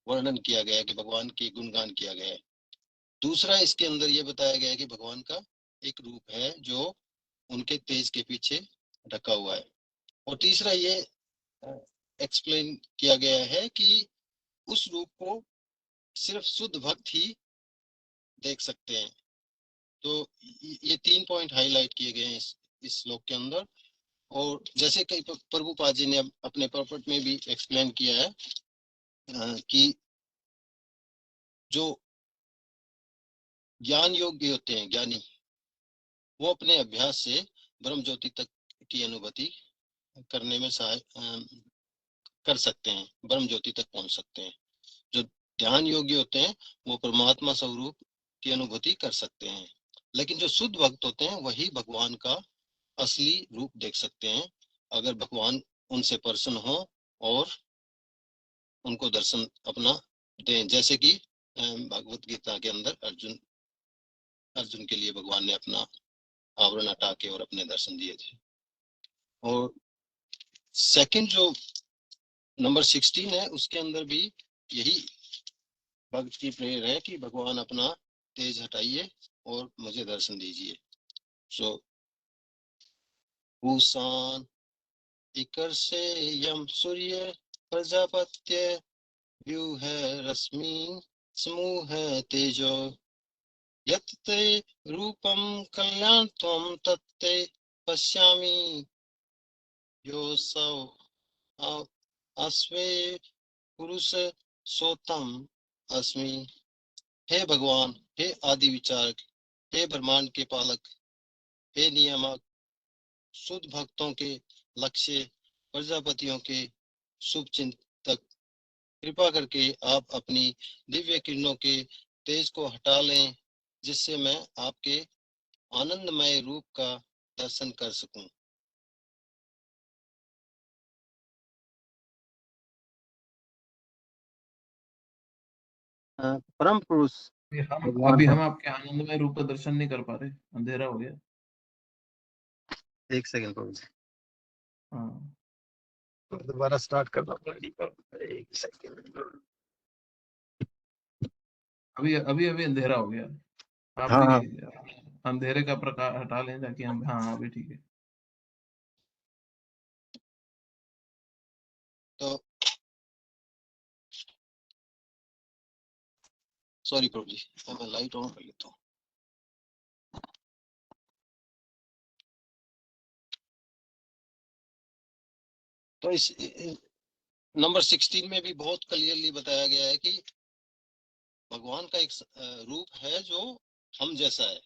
वर्णन किया गया है कि भगवान के गुणगान किया गया है। दूसरा, इसके अंदर यह बताया गया है कि भगवान का एक रूप है जो उनके तेज के पीछे ढका हुआ है। और तीसरा ये एक्सप्लेन किया गया है कि उस रूप को सिर्फ शुद्ध भक्त ही देख सकते हैं। तो ये 3 पॉइंट हाईलाइट किए गए हैं इस श्लोक के अंदर। और जैसे कई प्रभुपाद जी ने अपने प्रॉपर्ट में भी एक्सप्लेन किया है कि जो ज्ञान योग्य होते हैं, ज्ञानी, वो अपने अभ्यास से ब्रह्म ज्योति तक की अनुभूति करने में सहाय कर सकते हैं, ब्रह्म ज्योति तक पहुंच सकते हैं। जो ध्यान योगी होते हैं वो परमात्मा स्वरूप की अनुभूति कर सकते हैं। लेकिन जो शुद्ध भक्त होते हैं वही भगवान का असली रूप देख सकते हैं, अगर भगवान उनसे प्रसन्न हो और उनको दर्शन अपना दें। जैसे कि भगवत गीता के अंदर अर्जुन के लिए भगवान ने अपना आवरण हटा के और अपने दर्शन दिए थे। और सेकंड जो नंबर 16 है उसके अंदर भी यही भक्त की प्रेयर है कि भगवान अपना तेज हटाइए और मुझे दर्शन दीजिए। सो भूषान इकर से यम सूर्य प्रजापत्य व्यू है रश्मि समूह है तेजो यत्ते रूपम कल्याण त्वम तत्ते पश्यामि योऽसौ अस्वे पुरुष सोतम अस्मि। हे भगवान, हे आदि विचारक, हे ब्रह्मांड के पालक, हे नियामक, शुद्ध भक्तों के लक्ष्य, प्रजापतियों के शुभ चिंतक, कृपा करके आप अपनी दिव्य किरणों के तेज को हटा लें जिससे मैं आपके आनंदमय रूप का दर्शन कर सकूं। परम पुरुष अभी हम आपके आनंदमय रूप का दर्शन नहीं कर पा रहे, अंधेरा हो गया। एक सेकंड प्रभु। हाँ, दोबारा स्टार्ट करना पड़ेगा। एक सेकंड। अभी अभी अभी अंधेरा हो गया। आप हाँ हाँ, भी अंधेरे का प्रकार हटा लें ताकि हम, हाँ अभी ठीक है। तो सॉरी प्रभु जी, मैं लाइट ऑन कर लेता हूँ। तो इस नंबर 16 में भी बहुत क्लियरली बताया गया है कि भगवान का एक रूप है जो हम जैसा है,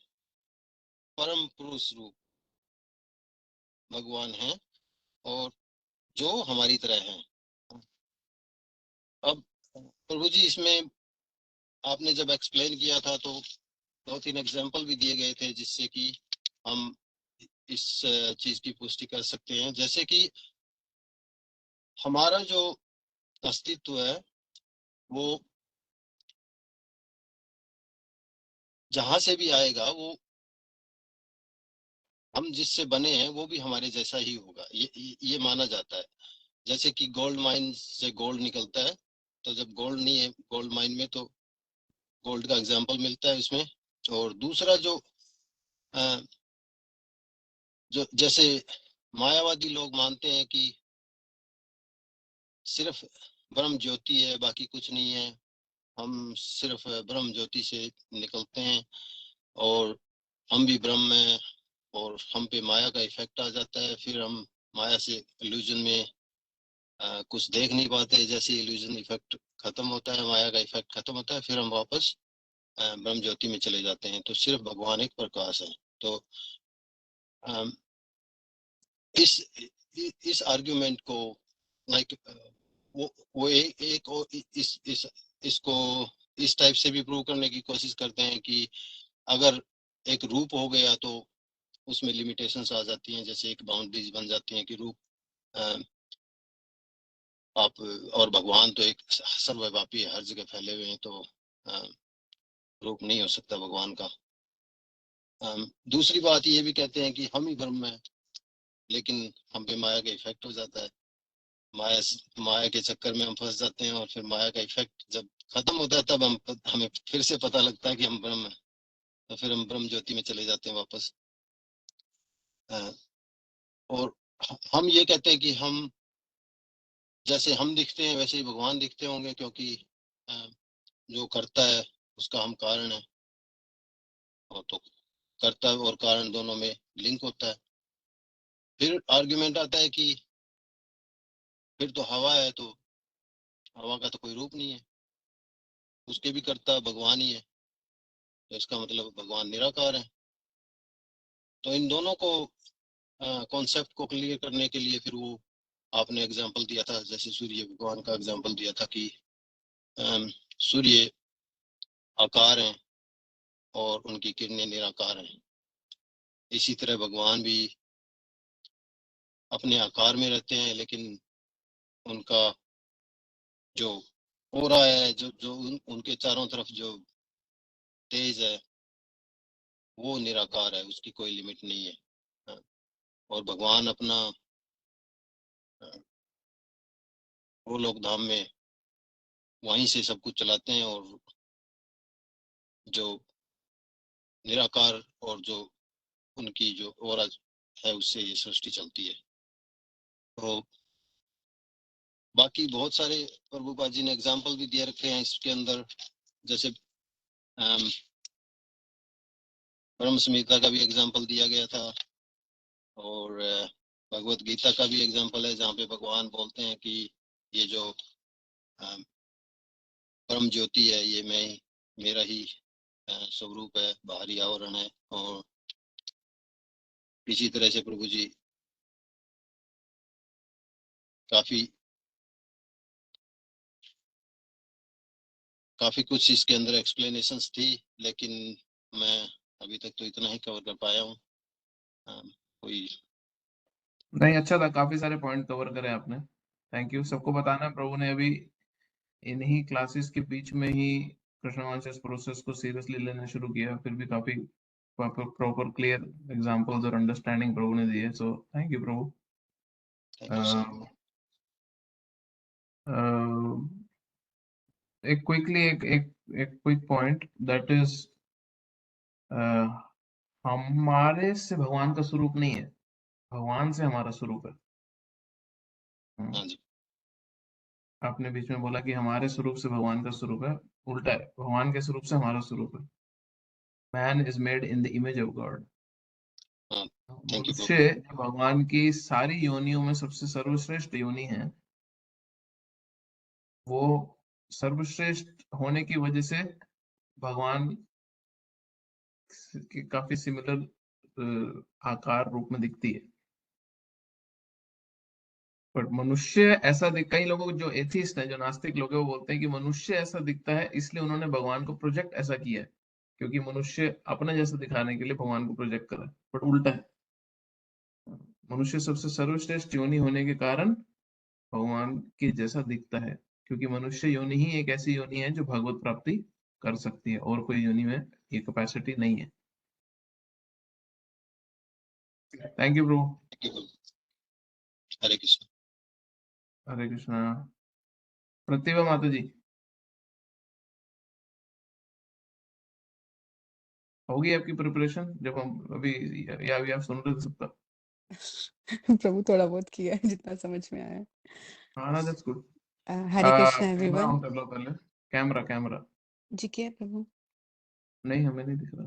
परम पुरुष रूप भगवान है और जो हमारी तरह है। अब प्रभु जी इसमें आपने जब एक्सप्लेन किया था तो 2-3 एग्जाम्पल भी दिए गए थे जिससे कि हम इस चीज की पुष्टि कर सकते हैं। जैसे कि हमारा जो अस्तित्व है वो जहां से भी आएगा, वो हम जिससे बने हैं वो भी हमारे जैसा ही होगा, ये माना जाता है। जैसे कि गोल्ड माइन से गोल्ड निकलता है, तो जब गोल्ड नहीं है गोल्ड माइन में तो गोल्ड का एग्जाम्पल मिलता है इसमें। और दूसरा जो जैसे मायावादी लोग मानते हैं कि सिर्फ ब्रह्म ज्योति है, बाकी कुछ नहीं है, हम सिर्फ ब्रह्म ज्योति से निकलते हैं और हम भी ब्रह्म हैं और हम पे माया का इफेक्ट आ जाता है, फिर हम माया से इल्यूजन में कुछ देख नहीं पाते। जैसे इल्यूजन इफेक्ट खत्म होता है, माया का इफेक्ट खत्म होता है, फिर हम वापस ब्रह्म ज्योति में चले जाते हैं। तो सिर्फ भगवान एक प्रकाश है। तो इस आर्ग्यूमेंट को लाइक वो एक और इसको इस टाइप से भी प्रूव करने की कोशिश करते हैं कि अगर एक रूप हो गया तो उसमें लिमिटेशंस आ जाती हैं, जैसे एक बाउंड्रीज बन जाती हैं कि रूप आप और भगवान तो एक सर्वव्यापी हर जगह फैले हुए हैं, तो रूप नहीं हो सकता भगवान का। दूसरी बात ये भी कहते हैं कि हम ही ब्रह्म है, लेकिन हम पे माया का इफेक्ट हो जाता है, माया के चक्कर में हम फंस जाते हैं और फिर माया का इफेक्ट जब खत्म होता है तब हमें फिर से पता लगता है कि हम ब्रह्म है, तो फिर हम ब्रह्म ज्योति में चले जाते हैं वापस। और हम ये कहते हैं कि हम जैसे हम दिखते हैं वैसे ही भगवान दिखते होंगे, क्योंकि जो करता है उसका हम कारण है, और तो कर्ता और कारण दोनों में लिंक होता है। फिर आर्गुमेंट आता है कि फिर तो हवा है, तो हवा का तो कोई रूप नहीं है, उसके भी कर्ता भगवान ही है, तो इसका मतलब भगवान निराकार है। तो इन दोनों को कॉन्सेप्ट को क्लियर करने के लिए फिर वो आपने एग्जांपल दिया था, जैसे सूर्य भगवान का एग्जांपल दिया था कि सूर्य आकार हैं और उनकी किरणें निराकार हैं। इसी तरह भगवान भी अपने आकार में रहते हैं, लेकिन उनका जो ऑरा है, जो उनके चारों तरफ जो तेज है वो निराकार है, उसकी कोई लिमिट नहीं है। और भगवान अपना वो लोक धाम में वहीं से सब कुछ चलाते हैं, और जो निराकार और जो उनकी जो ऑरा है उससे ये सृष्टि चलती है। तो बाकी बहुत सारे प्रभुपाद जी ने एग्जाम्पल भी दिए रखे हैं इसके अंदर, जैसे ब्रह्म संहिता का भी एग्जाम्पल दिया गया था, और भगवत गीता का भी एग्जाम्पल है जहाँ पे भगवान बोलते हैं कि ये जो परम ज्योति है ये मेरा ही स्वरूप है, बाहरी आवरण है। और इसी तरह से प्रभु जी काफी कुछ इसके अंदर एक्सप्लेनेशंस थी, लेकिन मैं अभी तक तो इतना ही कवर कर पाया हूँ। कोई नहीं, अच्छा था, काफी सारे पॉइंट कवर करे आपने, थैंक यू। सबको बताना प्रभु ने अभी इन्हीं क्लासेस के बीच में ही कृष्ण कॉन्शियस प्रोसेस को सीरियसली लेना शुरू किया, फिर भी काफी प्रॉपर क्लियर एग्जांपल्स और अंडरस्टैंडिंग प्रभु ने दिए, सो थैंक यू प्रभु। Thank you sir. एक क्विकली एक क्विक पॉइंट दैट इज हमारे से भगवान का स्वरूप नहीं है, भगवान से हमारा स्वरूप है। हाँ जी, आपने बीच में बोला कि हमारे स्वरूप से भगवान का स्वरूप है, उल्टा है, भगवान के स्वरूप से हमारा स्वरूप है। Man is made in the image of God. हाँ थैंक यू मनुष्य जो भगवान की सारी योनियों में सबसे सर्वश्रेष्ठ योनि है, वो सर्वश्रेष्ठ होने की वजह से भगवान की काफी सिमिलर आकार रूप में दिखती है। पर मनुष्य ऐसा दिख, कई लोगों को जो एथिस्ट है, जो नास्तिक लोग हैं, वो बोलते हैं कि मनुष्य ऐसा दिखता है इसलिए उन्होंने भगवान को प्रोजेक्ट ऐसा किया है, क्योंकि मनुष्य अपना जैसा दिखाने के लिए भगवान को प्रोजेक्ट कर रहा है। बट उल्टा है, मनुष्य सबसे सर्वश्रेष्ठ योनि होने के कारण भगवान के जैसा दिखता है, क्योंकि मनुष्य योनि ही एक ऐसी योनि है जो भगवत प्राप्ति कर सकती है, और कोई योनि में ये कैपेसिटी नहीं है। Thank you bro. Hare Krishna. Hare Krishna. Pratibha माता जी, होगी आपकी प्रिपरेशन जब हम अभी, या अभी आप सुन रहे थे सबका? प्रभु थोड़ा बहुत किया है जितना समझ में आया। हाँ ना, that's good. Hare Krishna camera everyone. On कर लो पहले। कैमरा कैमरा जी क्या है प्रभु? नहीं, हमें नहीं दिख रहा।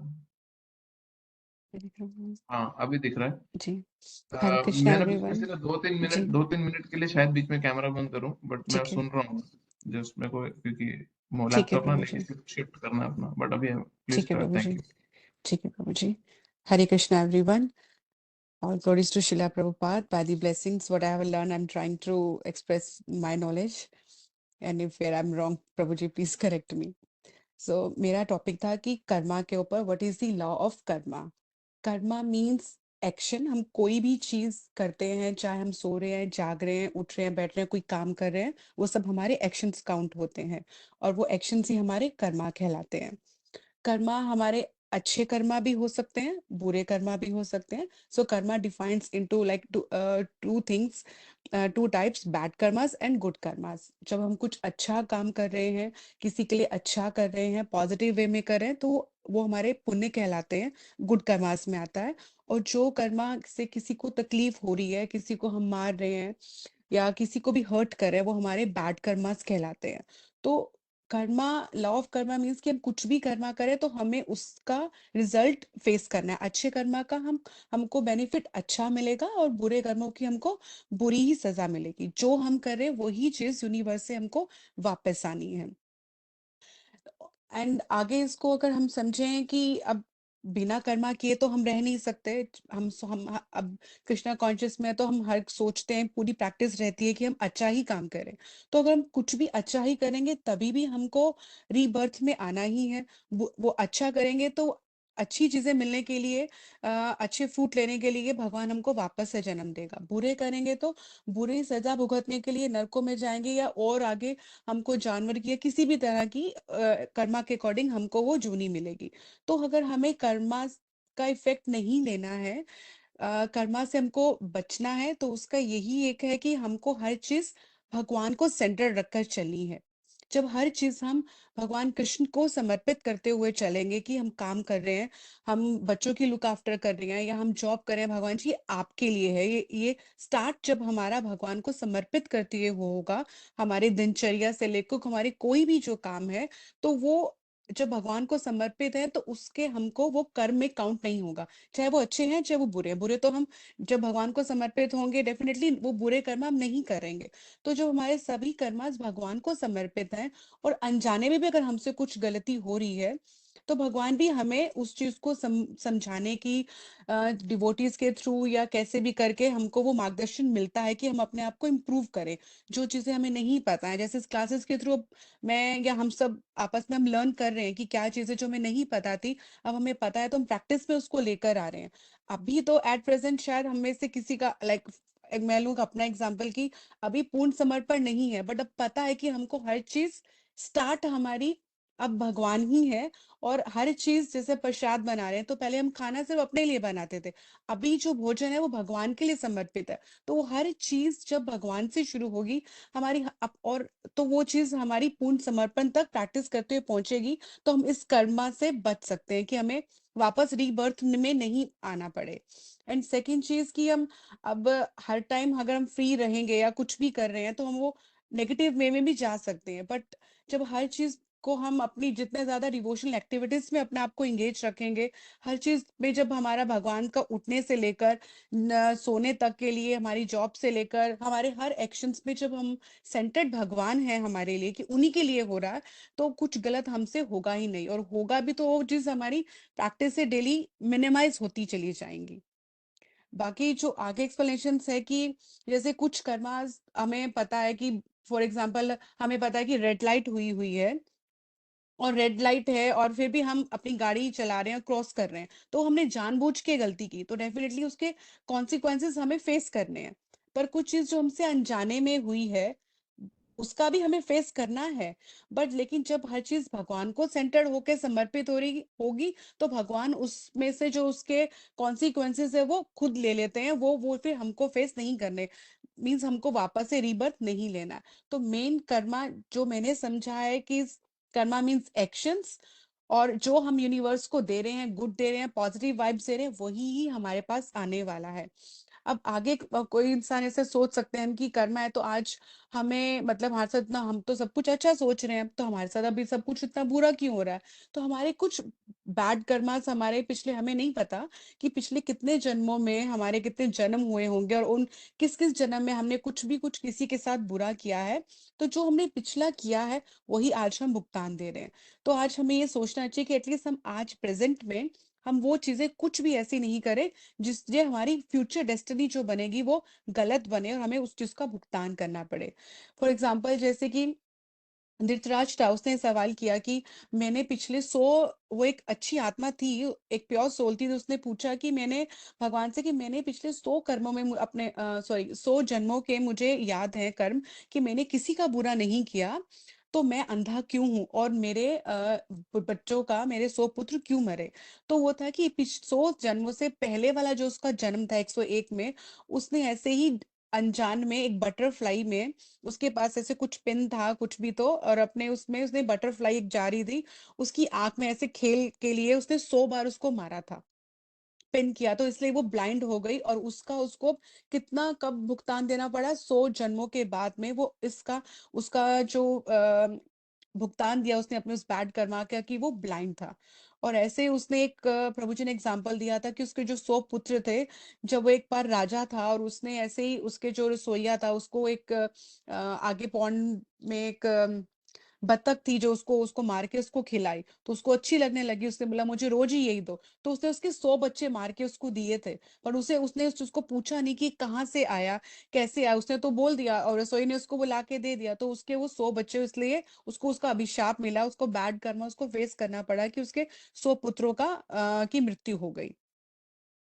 हरे प्रभु। हाँ, अभी दिख रहा है। जी हरे कृष्णा मैंने एवरीवन। इसलिए 2-3 मिनट जी 2-3 मिनट के लिए शायद बीच में कैमरा बंद करूं, बट मैं ठीक है, सुन रहा हूँ जस्ट मेरे को, क्योंकि ठीक है लैपटॉप ना प्रभु लेके जी, शिफ्ट करना है अपना। बट अभी प्लीज ठीक है स्टार्ट। प्रभु थैंक जी, यू। ठीक है प्रभु जी। Hare Krishna everyone. All glories to Srila Prabhupada. By the blessings, what I have learned, I'm trying to express my knowledge. And if where I'm wrong, Prabhuji, please correct me. So, मेरा topic था कि कर्मा के ऊपर what is the law of Karma. Karma means action. हम कोई भी चीज करते हैं, चाहे हम सो रहे हैं, जाग रहे हैं, उठ रहे हैं, बैठ रहे हैं, कोई काम कर रहे हैं, वो सब हमारे एक्शंस काउंट होते हैं और वो एक्शंस ही हमारे कर्मा कहलाते हैं। कर्मा हमारे अच्छे कर्मा भी हो सकते हैं, बुरे कर्मा भी हो सकते हैं। So karma defines into like two things, two types, bad karmas and good karmas. जब हम कुछ अच्छा काम कर रहे हैं, किसी के लिए अच्छा कर रहे हैं, पॉजिटिव वे में कर रहे हैं, तो वो हमारे पुण्य कहलाते हैं, गुड कर्मास में आता है। और जो कर्मा से किसी को तकलीफ हो रही है, किसी को हम मार रहे हैं या किसी को भी हर्ट कर रहे हैं, वो हमारे बैड कर्मास कहलाते हैं। तो Karma, law of Karma means कि हम कुछ भी कर्मा करें तो हमें उसका रिजल्ट फेस करना है। अच्छे कर्मा का हमको बेनिफिट अच्छा मिलेगा और बुरे कर्मों की हमको बुरी ही सजा मिलेगी। जो हम कर रहे हैं वही चीज यूनिवर्स से हमको वापस आनी है। एंड आगे इसको अगर हम समझें कि अब बिना कर्मा किए तो हम रह नहीं सकते। हम अब कृष्णा कॉन्शियस में है तो हम हर सोचते हैं, पूरी प्रैक्टिस रहती है कि हम अच्छा ही काम करें। तो अगर हम कुछ भी अच्छा ही करेंगे तभी भी हमको रीबर्थ में आना ही है। वो अच्छा करेंगे तो अच्छी चीजें मिलने के लिए, अच्छे फ्रूट लेने के लिए भगवान हमको वापस से जन्म देगा। बुरे करेंगे तो बुरी सजा भुगतने के लिए नरकों में जाएंगे या और आगे हमको जानवर की या किसी भी तरह की कर्मा के अकॉर्डिंग हमको वो जूनी मिलेगी। तो अगर हमें कर्मा का इफेक्ट नहीं लेना है, कर्मा से हमको बचना है, तो उसका यही एक है कि हमको हर चीज भगवान को सेंटर रखकर चलनी है। जब हर चीज हम भगवान कृष्ण को समर्पित करते हुए चलेंगे कि हम काम कर रहे हैं, हम बच्चों की लुक आफ्टर कर रहे हैं या हम जॉब कर रहे हैं, भगवान जी आपके लिए है ये स्टार्ट जब हमारा भगवान को समर्पित करते हुए वो होगा, हमारे दिनचर्या से लेकर हमारे कोई भी जो काम है, तो वो जब भगवान को समर्पित है तो उसके हमको वो कर्म में काउंट नहीं होगा। चाहे वो अच्छे हैं चाहे वो बुरे हैं। बुरे तो हम जब भगवान को समर्पित होंगे डेफिनेटली वो बुरे कर्म हम नहीं करेंगे। तो जो हमारे सभी कर्मास भगवान को समर्पित हैं और अनजाने में भी अगर हमसे कुछ गलती हो रही है तो भगवान भी हमें उस चीज को समझाने की, डिवोटीज के थ्रू या कैसे भी करके हमको वो मार्गदर्शन मिलता है कि हम अपने आप को इम्प्रूव करें। जो चीजें हमें नहीं पता है, जैसे इस क्लासेस के थ्रू मैं या हम सब आपस में हम लर्न कर रहे हैं कि क्या चीजें जो हमें नहीं पता थी अब हमें पता है, तो हम प्रैक्टिस में उसको लेकर आ रहे हैं। अभी तो एट प्रेजेंट शायद हम में से किसी का लाइक, मैं लूंगा अपना एग्जाम्पल कि अभी पूर्ण समर्पण नहीं है, बट अब पता है कि हमको हर चीज स्टार्ट हमारी अब भगवान ही है। और हर चीज जैसे प्रसाद बना रहे हैं तो पहले हम खाना सिर्फ अपने लिए बनाते थे, अभी जो भोजन है वो भगवान के लिए समर्पित है। तो वो हर चीज जब भगवान से शुरू होगी हमारी और तो वो चीज हमारी पूर्ण समर्पण तक प्रैक्टिस करते हुए पहुंचेगी, तो हम इस कर्मा से बच सकते हैं कि हमें वापस रीबर्थ में नहीं आना पड़े। एंड सेकेंड चीज कि हम अब हर टाइम अगर हम फ्री रहेंगे या कुछ भी कर रहे हैं तो हम वो नेगेटिव वे में भी जा सकते हैं। बट जब हर चीज को हम अपनी जितने ज्यादा डिवोशनल एक्टिविटीज में अपने आप को इंगेज रखेंगे, हर चीज में जब हमारा भगवान का उठने से लेकर सोने तक के लिए, हमारी जॉब से लेकर हमारे हर एक्शंस में जब हम सेंटर्ड भगवान है हमारे लिए कि उन्हीं के लिए हो रहा है, तो कुछ गलत हमसे होगा ही नहीं, और होगा भी तो वो चीज हमारी प्रैक्टिस से डेली मिनिमाइज होती चली जाएंगी। बाकी जो आगे एक्सप्लेनेशंस है कि जैसे कुछ कर्मास हमें पता है कि फॉर एग्जांपल हमें पता है कि रेड लाइट हुई हुई है और रेड लाइट है और फिर भी हम अपनी गाड़ी चला रहे हैं और क्रॉस कर रहे हैं, तो हमने जानबूझ के गलती की, तो डेफिनेटली उसके कॉन्सिक्वेंसेस हमें फेस करने हैं। पर कुछ चीज जो हमसे अनजाने में हुई है उसका भी हमें फेस करना है। बट लेकिन जब हर चीज भगवान को सेंटर्ड होके समर्पित हो रही होगी, तो भगवान उसमें से जो उसके कॉन्सिक्वेंसेस है वो खुद ले लेते हैं, वो फिर हमको फेस नहीं करने, मीन्स हमको वापस से रीबर्थ नहीं लेना है। तो मेन कर्मा जो मैंने समझा है कि कर्मा मीन्स एक्शंस, और जो हम यूनिवर्स को दे रहे हैं, गुड दे रहे हैं, पॉजिटिव वाइब्स दे रहे हैं, वही ही हमारे पास आने वाला है। अब आगे कोई इंसान ऐसे सोच सकते हैं कि कर्मा है तो आज हमें मतलब हमारे साथ इतना, हम तो सब कुछ अच्छा सोच रहे हैं, तो हमारे साथ अभी सब कुछ इतना बुरा क्यों हो रहा है? तो हमारे कुछ बैड कर्मास हमारे पिछले, हमें नहीं पता कि पिछले कितने जन्मों में हमारे कितने जन्म हुए होंगे, और उन किस किस जन्म में हमने कुछ किसी के साथ बुरा किया है। तो जो हमने पिछला किया है वही आज हम भुगतान दे रहे हैं। तो आज हमें ये सोचना चाहिए कि एटलीस्ट हम आज प्रेजेंट में हम वो चीजें कुछ भी ऐसी नहीं करें जिससे हमारी फ्यूचर डेस्टिनी जो बनेगी वो गलत बने और हमें उस चीज का भुगतान करना पड़े। फॉर एग्जाम्पल जैसे कि धृतराज था, उसने सवाल किया कि मैंने पिछले 100, वो एक अच्छी आत्मा थी, एक प्योर सोल थी, तो उसने पूछा कि मैंने भगवान से कि मैंने पिछले 100 कर्मों में अपने सॉरी 100 जन्मों के मुझे याद है कर्म कि मैंने किसी का बुरा नहीं किया, तो मैं अंधा क्यों हूं और मेरे बच्चों का, मेरे 100 पुत्र क्यों मरे? तो वो था कि 100 जन्मों से पहले वाला जो उसका जन्म था 101 में, उसने ऐसे ही अनजान में एक बटरफ्लाई में, उसके पास ऐसे कुछ पिन था कुछ भी तो, और अपने उसमें उसने बटरफ्लाई एक जा रही थी, उसकी आंख में ऐसे खेल के लिए उसने 100 बार उसको मारा था, पिन किया, तो इसलिए वो ब्लाइंड हो गई, और उसका उसको कितना कब भुगतान देना पड़ा? 100 जन्मों के बाद में वो इसका उसका जो भुगतान दिया उसने अपने उस बैड कर्मा का कि वो ब्लाइंड था। और ऐसे ही उसने एक प्रभु जी ने एग्जाम्पल दिया था कि उसके जो 100 पुत्र थे, जब वो एक बार राजा था और उसने ऐसे ही उसके जो रसोइया था उसको एक आगे पौंड में एक बत्तख थी जो उसको उसको मार के उसको खिलाई, तो उसको अच्छी लगने लगी, उसने बोला मुझे रोज ही यही दो, तो उसने उसके 100 बच्चे मार के उसको दिए थे। पर उसे उसने उसको पूछा नहीं कि कहाँ से आया, कैसे आया, उसने तो बोल दिया और रसोई ने उसको बुला के दे दिया, तो उसके वो 100 बच्चे, इसलिए उसको उसका अभिशाप मिला, उसको बैड कर्मा उसको फेस करना पड़ा कि उसके 100 पुत्रों का की मृत्यु हो गई।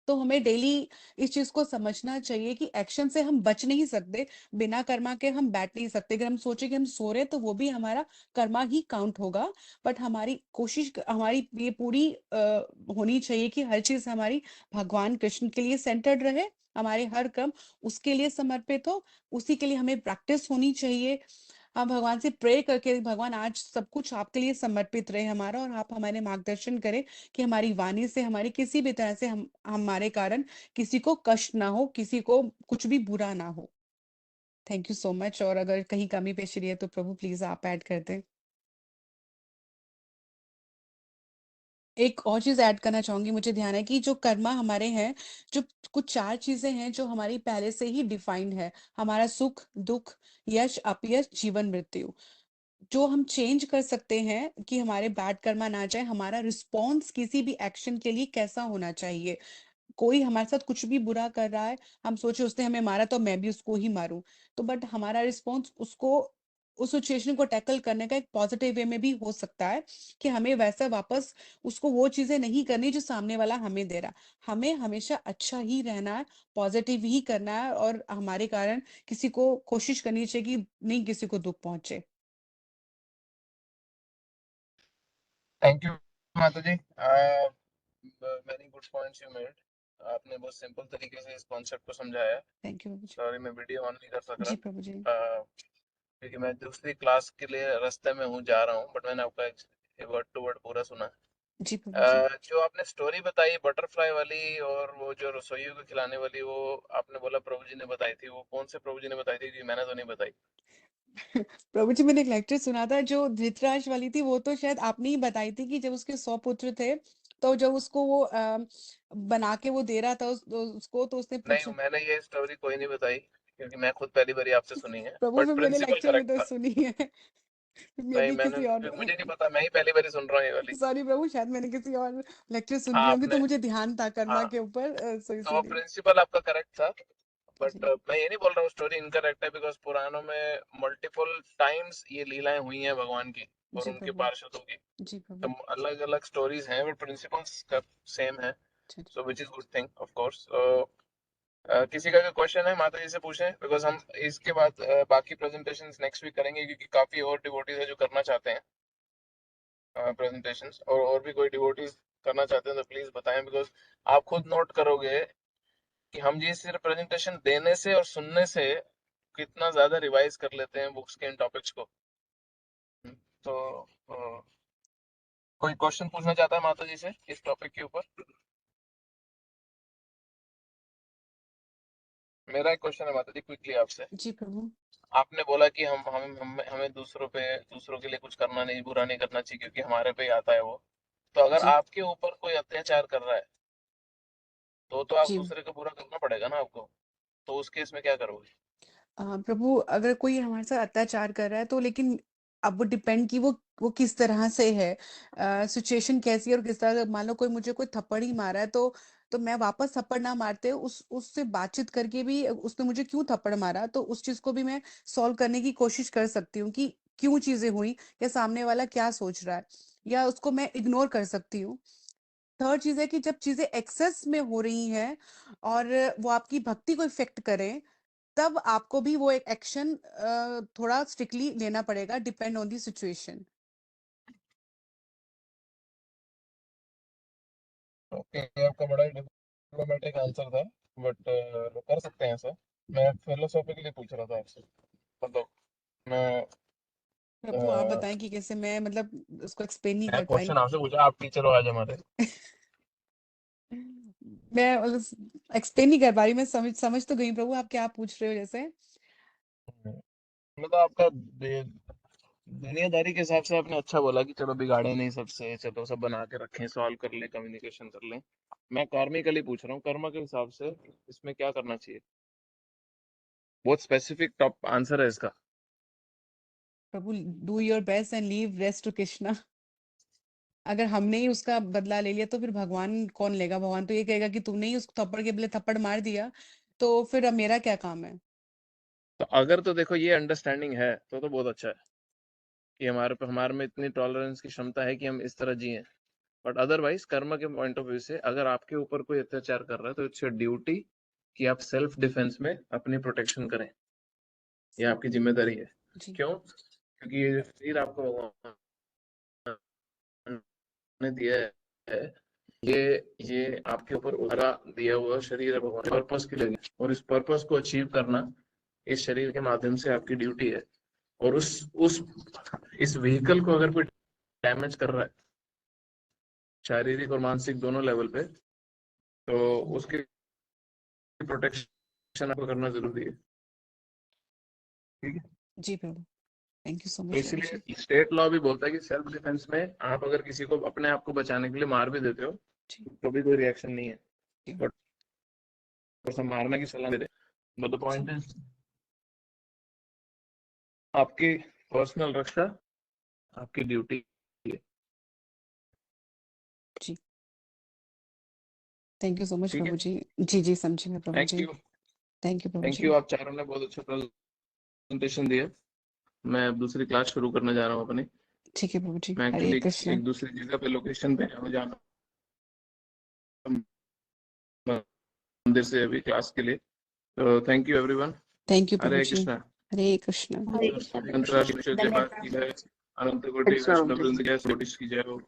तो हमें डेली इस चीज को समझना चाहिए कि एक्शन से हम बच नहीं सकते, बिना कर्मा के हम बैठ नहीं सकते। अगर हम सोचे कि हम सो रहे तो वो भी हमारा कर्मा ही काउंट होगा। बट हमारी कोशिश, हमारी ये पूरी होनी चाहिए कि हर चीज हमारी भगवान कृष्ण के लिए सेंटर्ड रहे, हमारे हर कर्म उसके लिए समर्पित हो, उसी के लिए हमें प्रैक्टिस होनी चाहिए। हम भगवान से प्रे करके भगवान आज सब कुछ आपके लिए समर्पित रहे हमारा, और आप हमारे मार्गदर्शन करें कि हमारी वाणी से, हमारी किसी भी तरह से हम हमारे कारण किसी को कष्ट ना हो, किसी को कुछ भी बुरा ना हो। Thank you so much. और अगर कहीं कमी पेश रही है तो प्रभु प्लीज आप ऐड कर दें। एक और चीज ऐड करना चाहूंगी, मुझे ध्यान है कि जो कर्मा हमारे हैं, जो कुछ 4 चीजें हैं जो हमारी पहले से ही डिफाइंड है, हमारा सुख दुख, यश अपयश, जीवन मृत्यु। जो हम चेंज कर सकते हैं कि हमारे बैड कर्मा ना जाए, हमारा रिस्पॉन्स किसी भी एक्शन के लिए कैसा होना चाहिए। कोई हमारे साथ कुछ भी बुरा कर रहा है, हम सोचे उसने हमें मारा तो मैं भी उसको ही मारूं, तो बट हमारा रिस्पॉन्स उसको, उस सिचुएशन को टैकल करने का एक पॉजिटिव वे में भी हो सकता है कि हमें वैसा वापस उसको वो चीजें नहीं करनी जो सामने वाला हमें दे रहा। हमें हमेशा अच्छा ही रहना है, पॉजिटिव ही करना है, और हमारे कारण किसी को कोशिश करनी चाहिए कि नहीं किसी को दुख पहुंचे। थैंक यू माता जी, very good points you made. आपने बहुत सिंपल तरीके से इस कॉन्सेप्ट को समझाया। थैंक यू प्रभु जी। सॉरी मैं वीडियो ऑन नहीं कर सक जी प्रभु जी। रहा क्योंकि मैं दूसरी क्लास के लिए रास्ते में हूँ, जा रहा हूँ, बट मैंने आपका वर्ड टू वर्ड पूरा सुना। जी प्रभु जी। जो आपने स्टोरी बताई बटरफ्लाई वाली और वो जो रसोइयों को खिलाने वाली, वो आपने बोला प्रभु जी ने बताई थी, वो कौन से प्रभु जी ने बताई थी? क्योंकि मैंने तो नहीं बताई। प्रभु जी मैंने एक लेक्चर सुना था जो धृतराष्ट्र वाली थी, वो तो शायद आपने ही बताई थी कि जब उसके 100 पुत्र थे तो जब उसको वो बना के वो दे रहा था उसको, तो उसने नहीं, पूछा। मैंने ये स्टोरी कोई नहीं बताई क्योंकि मैं खुद पहली बार आपसे सुनी है, प्रभु बट फिर मैंने प्रिंसिपल लेक्चर में करेक्ट तो था। सुनी है मे नहीं, बी मैंने किसी और फिर मुझे नहीं पता, मैं ही पहली बार सुन रहा हूँ ये वाली। सॉरी प्रभु, शायद मैंने किसी और लेक्चर सुन रही हाँ होंगी तो आपने, मुझे ध्यान था कर्मा हाँ, के ऊपर, सो तो वो इसीलिए। प्रिंसिपल आपका करेक्ट था, बट जी मैं ये नहीं बोल रहा हूँ स्टोरी इनकरेक्ट है, बिकॉज पुराणों में मल्टीपल टाइम्स ये लीलाएं हुई हैं भगवान की और जी उनके प्रभु, पार्षदों की। जी तो प्रभु। अलग अलग स्टोरीज हैं बट प्रिंसिपल्स का सेम है, अच्छा so which is good thing of course. किसी का क्वेश्चन है माता जी से पूछें, बिकॉज हम इसके बाद बाकी प्रेजेंटेशंस नेक्स्ट वीक करेंगे, क्योंकि काफी और डिवोटीज है जो करना चाहते हैं प्रेजेंटेशंस, और भी कोई डिवोटीज करना चाहते हैं तो प्लीज बताएं, बिकॉज आप खुद नोट करोगे कि हम जी सिर्फ प्रेजेंटेशन देने से और सुनने से कितना ज्यादा रिवाइज कर लेते हैं बुक्स के इन टॉपिक्स को। तो कोई क्वेश्चन पूछना चाहता है माता जी से इस टॉपिक के ऊपर? मेरा एक क्वेश्चन है माता जी क्विकली आपसे। जी प्रभु। आपने बोला कि हमें दूसरों के लिए कुछ करना नहीं, बुरा नहीं करना चाहिए क्योंकि हमारे पे ही आता है वो। तो अगर जी आपके ऊपर कोई अत्याचार कर रहा है तो आप जी दूसरे को बुरा करना पड़ेगा ना आपको, तो उस केस में क्या करोगे? प्रभु, अगर कोई हमारे साथ अत्याचार कर रहा है तो लेकिन अब वो डिपेंड कि वो किस तरह से है, सिचुएशन कैसी है और किस तरह, मान लो कोई थप्पड़ ही मारा है तो मैं वापस थप्पड़ ना मारते उससे बातचीत करके भी उसने मुझे क्यों थप्पड़ मारा, तो उस चीज को भी मैं सॉल्व करने की कोशिश कर सकती हूँ कि क्यों चीजें हुई, या सामने वाला क्या सोच रहा है, या उसको मैं इग्नोर कर सकती हूँ। थर्ड चीज है कि जब चीजें एक्सेस में हो रही हैं और वो आपकी भक्ति को इफेक्ट करें, तब आपको भी वो एक एक्शन थोड़ा स्ट्रिक्टली लेना पड़ेगा, depend on the situation. Okay, आपका बड़ा डिप्लोमेटिक आंसर था, बट कर सकते हैं सर। मैं फिलोसॉफिकली पूछ रहा था आपसे, मतलब मैं प्रभु आप बताएं कि कैसे मैं मतलब उसको एक्सप्लेन नहीं कर पाई। क्वेश्चन आपसे पूछा, आप टीचर हो आज हमारे। मैं एक्सप्लेन नहीं कर पा रही, मैं समझ तो गई प्रभु आप क्या पूछ रहे हो जैसे। मतलब आपका दुनियादारी के हिसाब से आपने अच्छा बोला कि चलो बिगाड़े नहीं सबसे, चलो सब बना के रखें, सॉल्व कर लें, कम्युनिकेशन कर लें। मैं कार्मिकली पूछ रहा हूँ, कर्म के हिसाब से इसमें क्या करना चाहिए? बहुत स्पेसिफिक टॉप आंसर है इसका। प्रभु do your best and leave rest to Krishna. अगर हमने ही उसका बदला ले लिया तो फिर भगवान कौन लेगा? भगवान तो ये कहेगा कि तुमने ही उसको थप्पड़ के बदले थप्पड़ मार दिया, तो फिर अब मेरा क्या काम है? तो अगर तो देखो ये अंडरस्टैंडिंग है तो बहुत अच्छा है कि हमारे में इतनी टॉलरेंस की क्षमता है कि हम इस तरह जिए। बट अदरवाइज कर्म के पॉइंट ऑफ व्यू से अगर आपके ऊपर कोई अत्याचार कर रहा है तो इट्स योर ड्यूटी कि आप सेल्फ डिफेंस में अपनी प्रोटेक्शन करें, ये आपकी जिम्मेदारी है। जी क्यों? क्योंकि ये जो शरीर आपको भगवान ने दिया है, ये आपके ऊपर उभरा दिया हुआ शरीर है भगवान पर्पस के लिए, और इस पर्पस को अचीव करना इस शरीर के माध्यम से आपकी ड्यूटी है। और उस इस व्हीकल को अगर कोई डैमेज कर रहा है शारीरिक और मानसिक दोनों लेवल पे, तो उसके प्रोटेक्शन आपको करना जरूरी है। ठीक है, जी प्रभु, थैंक यू सो तो मच प्रभु जी। इसीलिए स्टेट लॉ भी बोलता है कि सेल्फ डिफेंस में आप अगर किसी को अपने आप को बचाने के लिए मार भी देते हो जी तो भी कोई रिएक्शन नहीं है, जी बट सब मारने की सलाह दे रहे। बट द पॉइंट इज आपकी पर्सनल रक्षा आपकी ड्यूटी है। जी, थैंक यू सो मच ठीक है, प्रभु जी। जी जी समझी मैं प्रभु थैंक जी। यू। थैंक यू प्रभु थैंक जी। यू, आप चारों ने बहुत अच्छा प्रेजेंटेशन दिया। मैं अब दूसरी क्लास शुरू करने जा रहा हूँ अपनी। ठीक है प्रभु जी, मैं हरे एक्चुअली कृष्णा। एक दूसरी जगह पे लोकेशन पे हूँ जाना मंदिर से अभी क्लास के लिए। तो thank you everyone. Thank you प्रभु हरे जी। कृष्णा। हरे कृष्णा। हरे कृष्णा अंतर्राष्ट्रीय शिव जय भारत की जय, अनंत कोटि वैष्णव वृंद की जय, कोटिश की जय हो।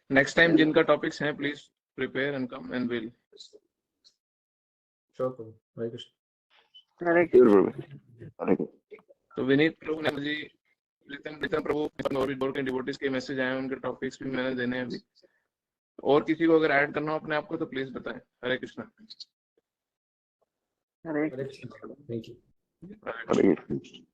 नेक्स्ट टाइम जिनका टॉपिक्स हैं please prepare and come and will. Sure प्रभु, हरे कृष्ण। हरे कृष्ण। तो विनीत प्रभु ने जी, प्रीतम प्रभु और के डिवोटीज के मैसेज आए हैं, उनके टॉपिक्स भी मैंने देने हैं अभी। और किसी को अगर ऐड करना हो अपने आप को तो प्लीज बताएं। हरे कृष्णा। Hare Hare Krishna, thank you. हरे कृष्णा।